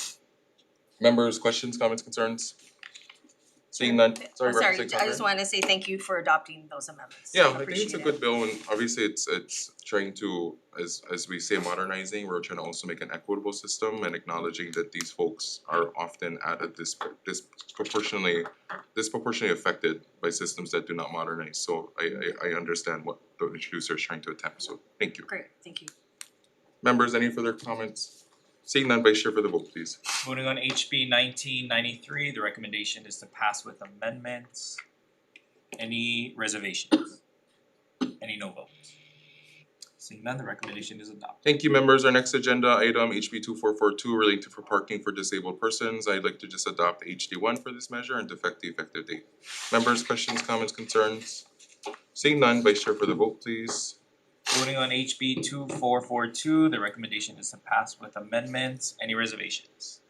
Members, questions, comments, concerns? Seeing none, sorry,
I
Representative Cochran.
just wanted to say thank you for adopting those amendments.
Yeah, I think
Appreciate
it's a
it.
good bill, and obviously it's trying to, as we say, modernizing, we're trying to also make an equitable system and acknowledging that these folks are often at a disproportionately affected by systems that do not modernize. So I understand what the introducer is trying to attempt, so thank you.
Great, thank you.
Members, any further comments? Seeing none, Vice Chair for the vote, please.
Voting on HB 1993, the recommendation is to pass with amendments. Any reservations? Any no votes? Seeing none, the recommendation is adopted.
Thank you, members. Our next agenda item, HB 2442, relating to for parking for disabled persons. I'd like to just adopt HD1 for this measure and affect the effective date. Members, questions, comments, concerns? Seeing none, Vice Chair for the vote, please.
Voting on HB 2442, the recommendation is to pass with amendments. Any reservations?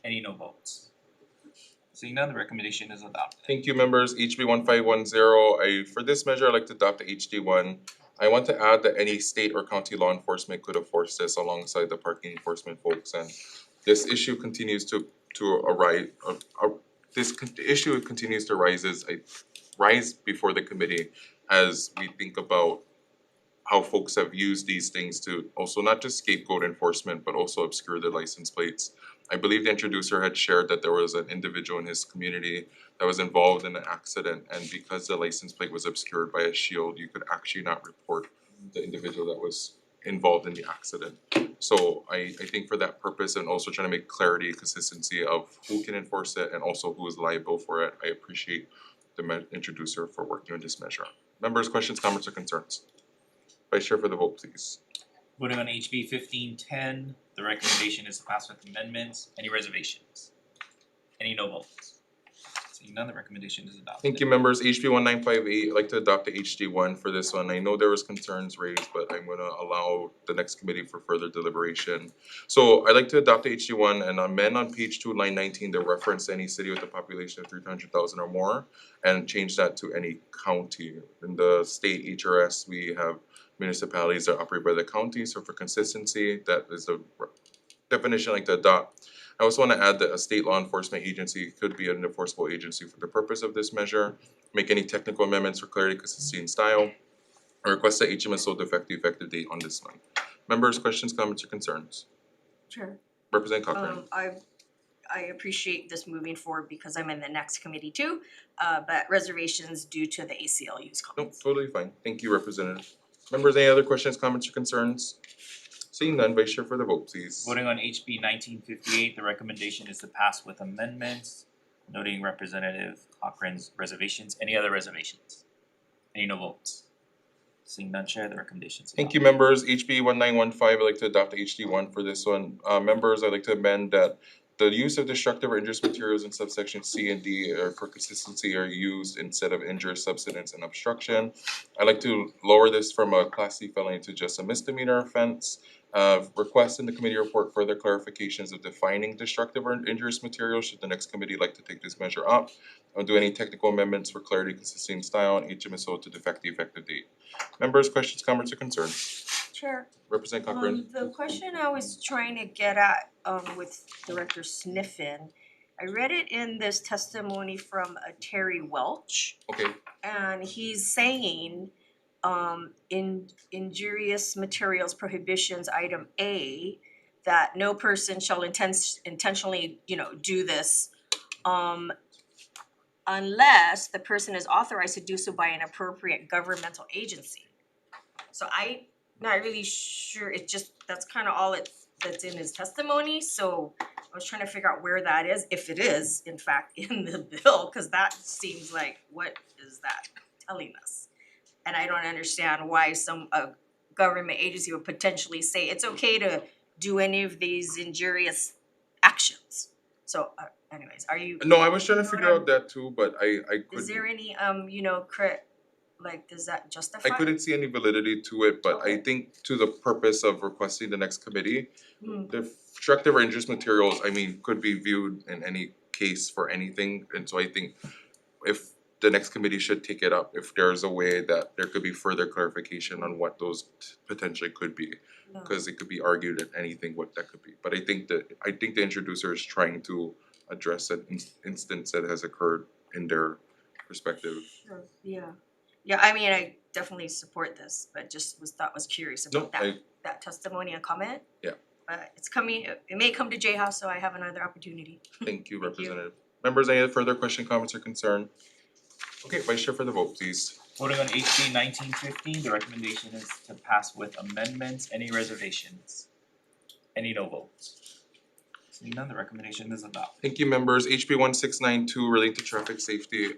Any no votes? Seeing none, the recommendation is adopted.
Thank you, members. HB 1510, for this measure, I'd like to adopt the HD1. I want to add that any state or county law enforcement could enforce this alongside the parking enforcement folks, and this issue continues to arise. Issue continues to rise before the committee as we think about how folks have used these things to also not just scapegoat enforcement, but also obscure the license plates. I believe the introducer had shared that there was an individual in his community that was involved in an accident, and because the license plate was obscured by a shield, you could actually not report the individual that was involved in the accident. So I think for that purpose, and also trying to make clarity and consistency of who can enforce it and also who is liable for it, I appreciate the introducer for working on this measure. Members, questions, comments, or concerns? Vice Chair for the vote, please.
Voting on HB 1510, the recommendation is to pass with amendments. Any reservations? Any no votes? Seeing none, the recommendation is adopted.
Thank you, members. HB 1958, I'd like to adopt the HD1 for this one. I know there was concerns raised, but I'm gonna allow the next committee for further deliberation. So I'd like to adopt the HD1 and amend on page 2, line 19, the reference to any city with a population of 300,000 or more, and change that to any county. In the state HRS, we have municipalities that operate by the county, so for consistency, that is the definition I'd like to adopt. I also want to add that a state law enforcement agency could be an enforceable agency for the purpose of this measure. Make any technical amendments for clarity, consistency, and style. I request that HMSO defect the effective date on this one. Members, questions, comments, or concerns?
Sure.
Representative Cochran.
I appreciate this moving forward because I'm in the next committee too, but reservations due to the ACLU's comments.
Nope, totally fine. Thank you, Representative. Members, any other questions, comments, or concerns? Seeing none, Vice Chair for the vote, please.
Voting on HB 1958, the recommendation is to pass with amendments, noting Representative Cochran's reservations. Any other reservations? Any no votes? Seeing none, Chair, the recommendation is adopted.
Thank you, members. HB 1915, I'd like to adopt the HD1 for this one. Members, I'd like to amend that the use of destructive or injurious materials in subsection C and D for consistency are used instead of injurious substance and obstruction. I'd like to lower this from a Class C felony to just a misdemeanor offense. Request in the committee report further clarifications of defining destructive or injurious materials should the next committee like to take this measure up. I'll do any technical amendments for clarity, consistency, and style, and HMSO to defect the effective date. Members, questions, comments, or concerns?
Sure.
Representative Cochran.
The question I was trying to get at with Director Sniffen, I read it in this testimony from Terry Welch.
Okay.
And he's saying in injurious materials prohibitions item A, that no person shall intentionally, do this unless the person is authorized to do so by an appropriate governmental agency. So I'm not really sure, that's kind of all that's in his testimony, so I was trying to figure out where that is, if it is in fact in the bill, cause that seems like, what is that telling us? And I don't understand why a government agency would potentially say it's okay to do any of these injurious actions. So anyways, are you?
No, I was trying to figure out that too, but I couldn't.
Is there any, does that justify?
I couldn't see any validity to it, but I think to the purpose of requesting the next committee, destructive or injurious materials, could be viewed in any case for anything, and so I think if the next committee should take it up, if there's a way that there could be further clarification on what those potentially could be, because it could be argued at anything what that could be. But I think the introducer is trying to address an instance that has occurred in their perspective.
Sure. Yeah, I definitely support this, but just was curious about that testimony and comment.
Yeah.
But it's coming, it may come to J House, so I have another opportunity.
Thank you, Representative. Members, any other further question, comments, or concern? Okay, Vice Chair for the vote, please.
Voting on HB 1915, the recommendation is to pass with amendments. Any reservations? Any no votes? Seeing none, the recommendation is adopted.
Thank you, members. HB 1692 relating to traffic safety.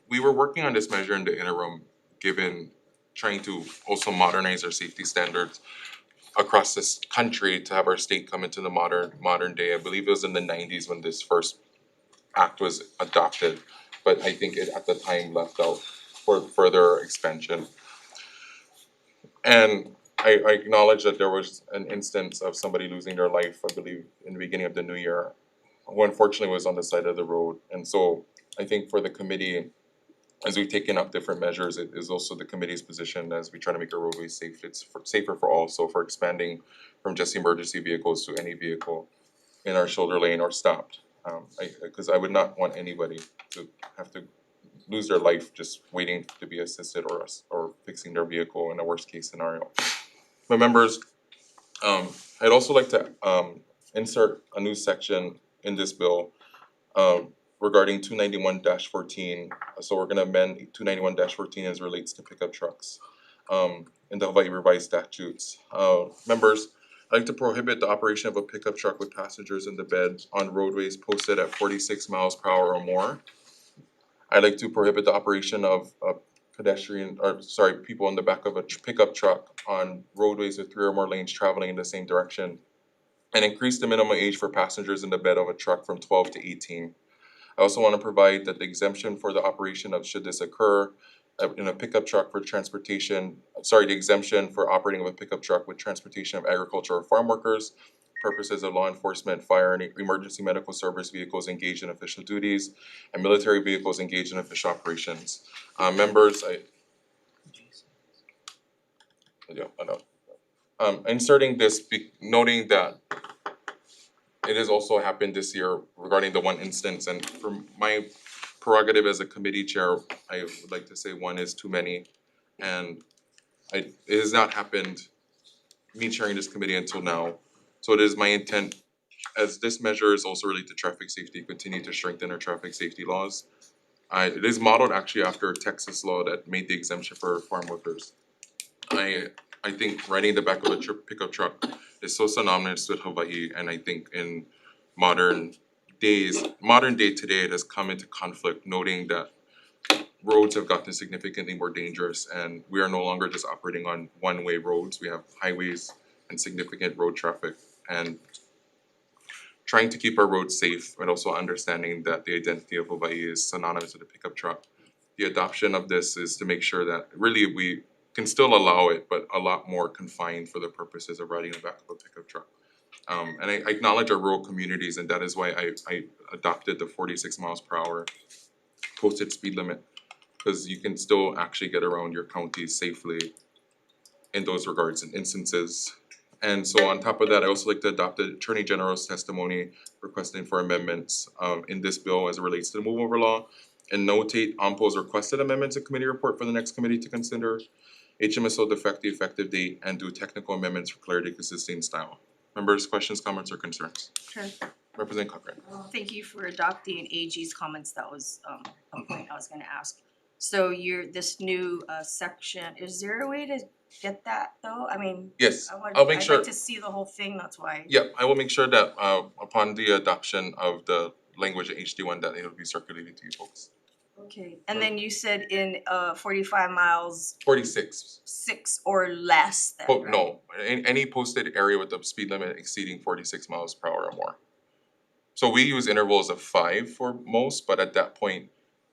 we were working on this measure in the interim, given trying to also modernize our safety standards across this country to have our state come into the modern day. I believe it was in the 90s when this first act was adopted, but I think it at the time left out for further expansion. And I acknowledge that there was an instance of somebody losing their life, I believe, in the beginning of the new year, who unfortunately was on the side of the road. And so I think for the committee, as we've taken up different measures, it is also the committee's position as we try to make our roadways safe. It's safer for all. So for expanding from just emergency vehicles to any vehicle in our shoulder lane or stopped. Because I would not want anybody to have to lose their life just waiting to be assisted or fixing their vehicle in a worst case scenario. But members, I'd also like to insert a new section in this bill regarding 291-14. So we're gonna amend 291-14 as relates to pickup trucks in the Hawaii revised statutes. Members, I'd like to prohibit the operation of a pickup truck with passengers in the bed on roadways posted at 46 miles per hour or more. I'd like to prohibit the operation of people in the back of a pickup truck on roadways with 3 or more lanes traveling in the same direction, and increase the minimum age for passengers in the bed of a truck from 12 to 18. I also want to provide that the exemption for the operation of, should this occur, in a pickup truck for transportation, the exemption for operating of a pickup truck with transportation of agriculture or farm workers, purposes of law enforcement, fire and emergency medical service vehicles engaged in official duties, and military vehicles engaged in official operations. Members, inserting this, noting that it has also happened this year regarding the one instance, and from my prerogative as a committee chair, I would like to say one is too many. And it has not happened, me chairing this committee until now. So it is my intent, as this measure is also related to traffic safety, continue to strengthen our traffic safety laws. It is modeled actually after a Texas law that made the exemption for farm workers. I think riding in the back of a pickup truck is so synonymous with Hawaii, and I think in modern day today, it has come into conflict, noting that roads have gotten significantly more dangerous, and we are no longer just operating on one-way roads. We have highways and significant road traffic, and trying to keep our roads safe, but also understanding that the identity of Hawaii is synonymous with a pickup truck. The adoption of this is to make sure that really we can still allow it, but a lot more confined for the purposes of riding in the back of a pickup truck. And I acknowledge our rural communities, and that is why I adopted the 46 miles per hour posted speed limit, because you can still actually get around your counties safely in those regards and instances. And so on top of that, I also like to adopt the Attorney General's testimony requesting for amendments in this bill as it relates to the move over law, and notate OMPO's requested amendments in committee report for the next committee to consider. HMSO defect the effective date and do technical amendments for clarity, consistency, and style. Members, questions, comments, or concerns?
Sure.
Representative Cochran.
Thank you for adopting AG's comments. That was a point I was gonna ask. So this new section, is there a way to get that though? I mean,
Yes, I'll make sure.
I'd like to see the whole thing, that's why.
Yeah, I will make sure that upon the adoption of the language in HD1 that it will be circulated to you folks.
Okay, and then you said in 45 miles.
46.
6 or less then, right?
No, any posted area with the speed limit exceeding 46 miles per hour or more. So we use intervals of 5 for most, but at that point,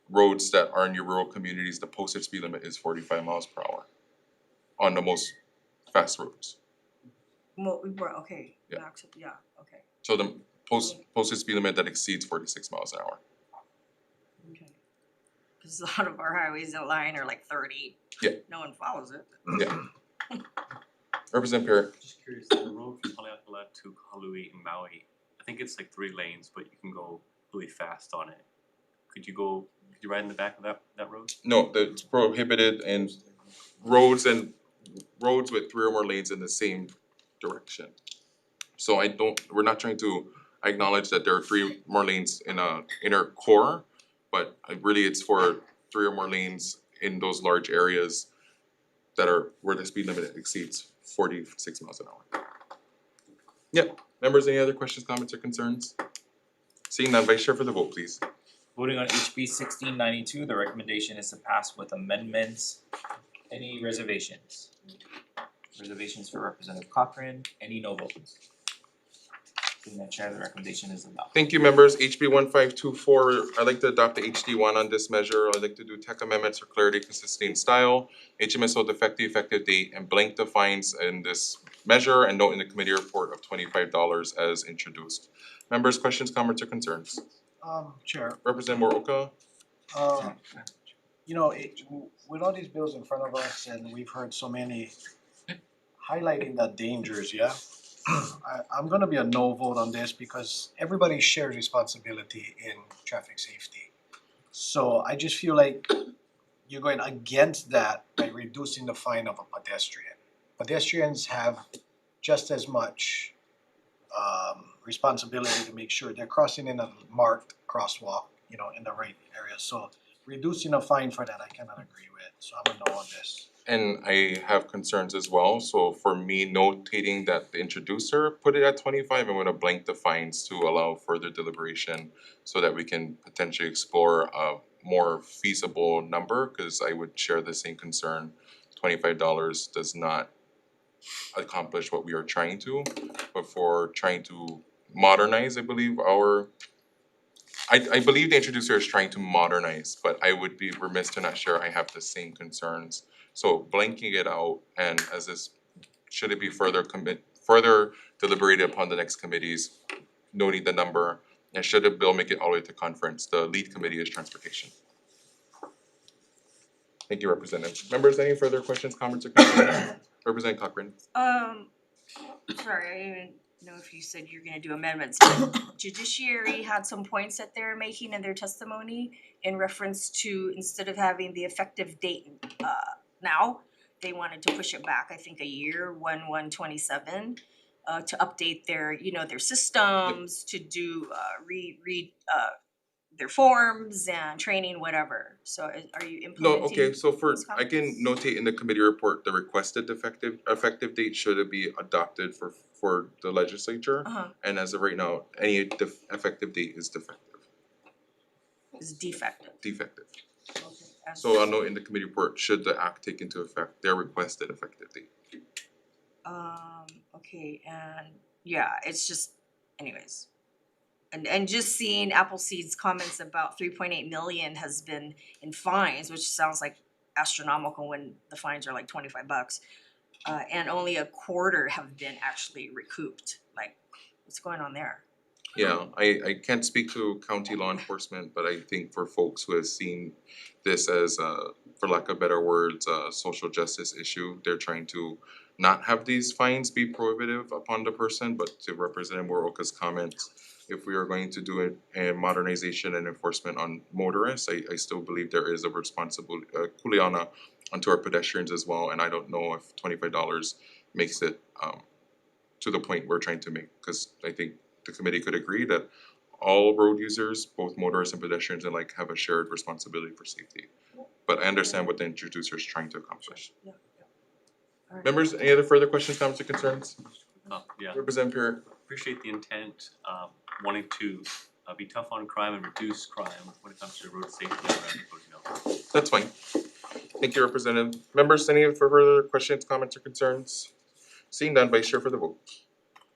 roads that are in your rural communities, the posted speed limit is 45 miles per hour on the most fast roads.
Okay.
Yeah.
Yeah, okay.
So the posted speed limit that exceeds 46 miles an hour.
Cause a lot of our highways in line are like 30.
Yeah.
No one follows it.
Yeah. Representative Perry.
Just curious, the road from Haleakala to Kahului in Maui, I think it's like 3 lanes, but you can go really fast on it. Could you ride in the back of that road?
No, it's prohibited in roads with 3 or more lanes in the same direction. So we're not trying to acknowledge that there are 3 more lanes in a inner core, but really it's for 3 or more lanes in those large areas that are where the speed limit exceeds 46 miles an hour. Yep. Members, any other questions, comments, or concerns? Seeing none, Vice Chair for the vote, please.
Voting on HB 1692, the recommendation is to pass with amendments. Any reservations? Reservations for Representative Cochran, any no votes? Seeing that, Chair, the recommendation is adopted.
Thank you, members. HB 1524, I'd like to adopt the HD1 on this measure. I'd like to do tech amendments for clarity, consistency, and style. HMSO defective effective date and blank the fines in this measure and note in the committee report of $25 as introduced. Members, questions, comments, or concerns?
Chair,
Representative Moroka?
you know, with all these bills in front of us and we've heard so many highlighting the dangers, yeah? I'm gonna be a no vote on this because everybody shares responsibility in traffic safety. So I just feel like you're going against that by reducing the fine of a pedestrian. Pedestrians have just as much responsibility to make sure they're crossing in a marked crosswalk, you know, in the right area. So reducing a fine for that, I cannot agree with. So I'm a no on this.
And I have concerns as well, so for me notating that the introducer put it at 25, I'm gonna blank the fines to allow further deliberation so that we can potentially explore a more feasible number, cause I would share the same concern. $25 does not accomplish what we are trying to, but for trying to modernize, I believe I believe the introducer is trying to modernize, but I would be remiss to not share I have the same concerns. So blanking it out and as this, should it be further deliberated upon the next committees, noting the number, and should the bill make it all the way to conference, the lead committee is transportation. Thank you, Representative. Members, any further questions, comments, or concerns? Representative Cochran.
Sorry, I didn't even know if you said you're gonna do amendments, but judiciary had some points that they're making in their testimony in reference to instead of having the effective date now, they wanted to push it back, I think a year, 1/1/27, to update their, you know, their systems, to do read their forms and training, whatever. So are you
No,
implementing?
okay, so for,
those
I can notate in the committee report, the requested effective date should it be adopted for the legislature. And as of right now, any effective date is defective.
Is defective.
Defective.
Okay.
So I'll note in the committee report, should the act take into effect their requested effective date.
Okay, and yeah, it's just, anyways. And just seeing Appleseed's comments about 3.8 million has been in fines, which sounds like astronomical when the fines are like $25. And only a quarter have been actually recouped. Like, what's going on there?
Yeah, I can't speak to county law enforcement, but I think for folks who have seen this as for lack of better words, a social justice issue, they're trying to not have these fines be prohibitive upon the person, but to Representative Moroka's comments, if we are going to do it and modernization and enforcement on motorists, I still believe there is a responsible kuleana onto our pedestrians as well, and I don't know if $25 makes it to the point we're trying to make, because I think the committee could agree that all road users, both motorists and pedestrians alike, have a shared responsibility for safety. But I understand what the introducer is trying to accomplish. Members, any other further questions, comments, or concerns?
Yeah.
Representative Pierre.
Appreciate the intent, wanting to be tough on crime and reduce crime when it comes to road safety around the
That's fine. Thank you, Representative. Members, any further questions, comments, or concerns? Seeing none, Vice Chair for the vote.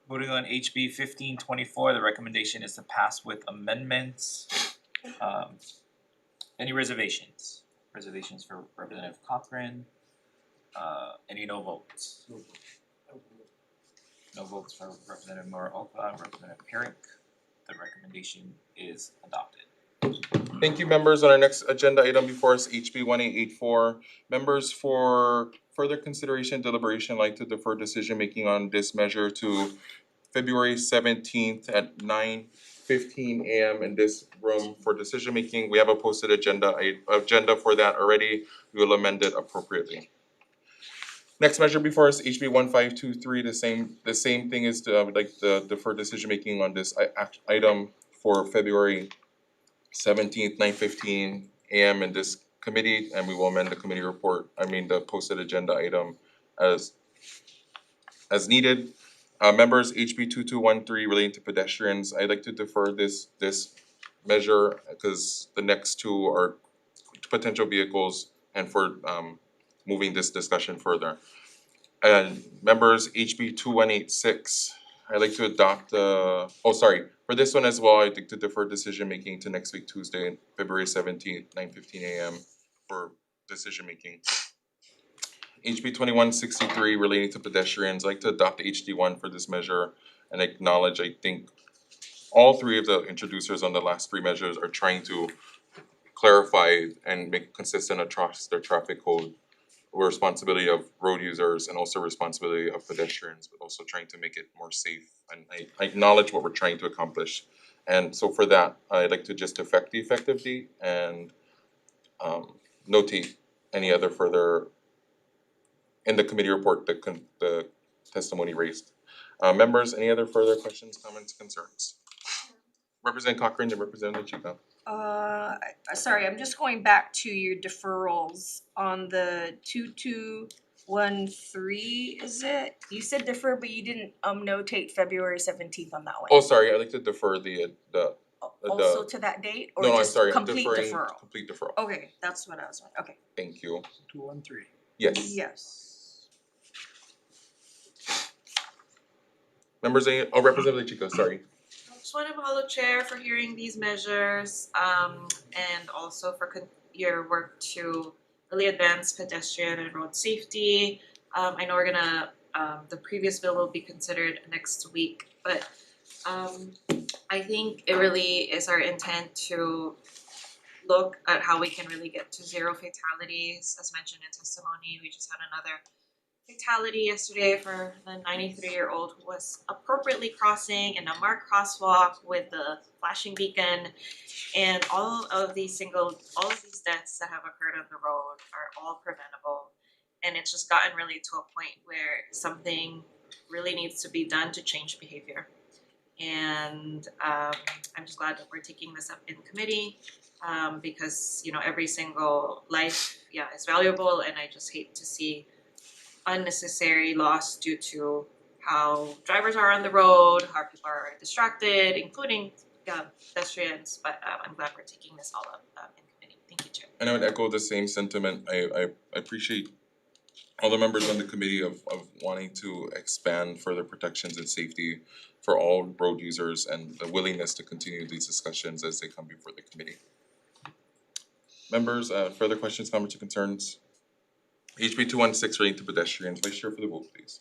Voting on HB 1524, the recommendation is to pass with amendments. Any reservations? Reservations for Representative Cochran? Any no votes? No votes for Representative Moroka, Representative Herrick. The recommendation is adopted.
Thank you, members. On our next agenda item before us, HB 1884. Members, for further consideration deliberation, I'd like to defer decision-making on this measure to February 17th at 9:15 a.m. in this room for decision-making. We have a posted agenda for that already. We will amend it appropriately. Next measure before us, HB 1523, the same thing is I would like to defer decision-making on this item for February 17th, 9:15 a.m. in this committee, and we will amend the committee report, the posted agenda item as needed. Members, HB 2213 relating to pedestrians, I'd like to defer this measure, because the next two are potential vehicles and for moving this discussion further. And members, HB 2186, I'd like to adopt for this one as well, I'd like to defer decision making to next week, Tuesday, February 17th, 9:15 a.m. for decision making. HB 2163 relating to pedestrians, I'd like to adopt HD1 for this measure and acknowledge, I think, all three of the introducers on the last three measures are trying to clarify and make consistent across their traffic code responsibility of road users and also responsibility of pedestrians, but also trying to make it more safe. And I acknowledge what we're trying to accomplish. And so for that, I'd like to just affect the effective date and notate any other further in the committee report, the testimony raised. Members, any other further questions, comments, concerns? Representative Cochran and Representative Chico.
Sorry, I'm just going back to your deferrals on the 2213, is it? You said defer, but you didn't notate February 17th on that one.
Oh, sorry, I'd like to defer the
Also to that date, or
No, I'm
just
sorry, I'm
complete
deferring
deferral?
complete deferral.
Okay, that's what I was wondering, okay.
Thank you.
213.
Yes.
Yes.
Members, Representative Chico, sorry.
I just want to apologize, Chair, for hearing these measures, and also for your work to really advance pedestrian and road safety. I know we're gonna, the previous bill will be considered next week, but I think it really is our intent to look at how we can really get to zero fatalities. As mentioned in testimony, we just had another fatality yesterday for the 93-year-old who was appropriately crossing in a marked crosswalk with the flashing beacon, and all of these deaths that have occurred on the road are all preventable, and it's just gotten really to a point where something really needs to be done to change behavior. And I'm just glad that we're taking this up in committee, because every single life is valuable, and I just hate to see unnecessary loss due to how drivers are on the road, how people are distracted, including pedestrians. But I'm glad we're taking this all up in committee. Thank you, Chair.
And I would echo the same sentiment. I appreciate all the members on the committee of wanting to expand further protections and safety for all road users and the willingness to continue these discussions as they come before the committee. Members, further questions, comments, or concerns? HB 2163 relating to pedestrians. Vice Chair for the vote, please.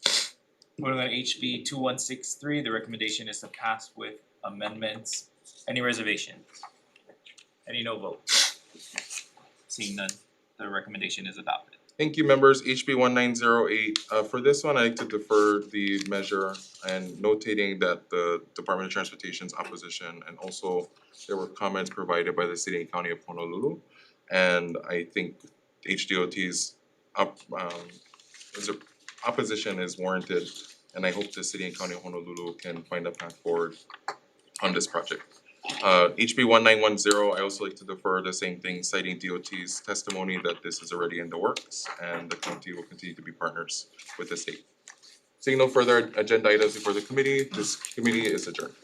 Voting on HB 2163, the recommendation is to pass with amendments. Any reservations? Any no votes? Seeing none, the recommendation is adopted.
Thank you, members. HB 1908. For this one, I'd like to defer the measure and notating that the Department of Transportation's opposition, and also there were comments provided by the City and County of Honolulu. And I think HDOT's opposition is warranted, and I hope the City and County of Honolulu can find a path forward on this project. HB 1910, I also like to defer the same thing, citing DOT's testimony that this is already in the works and the county will continue to be partners with the state. Seeing no further agenda items before the committee, this committee is adjourned.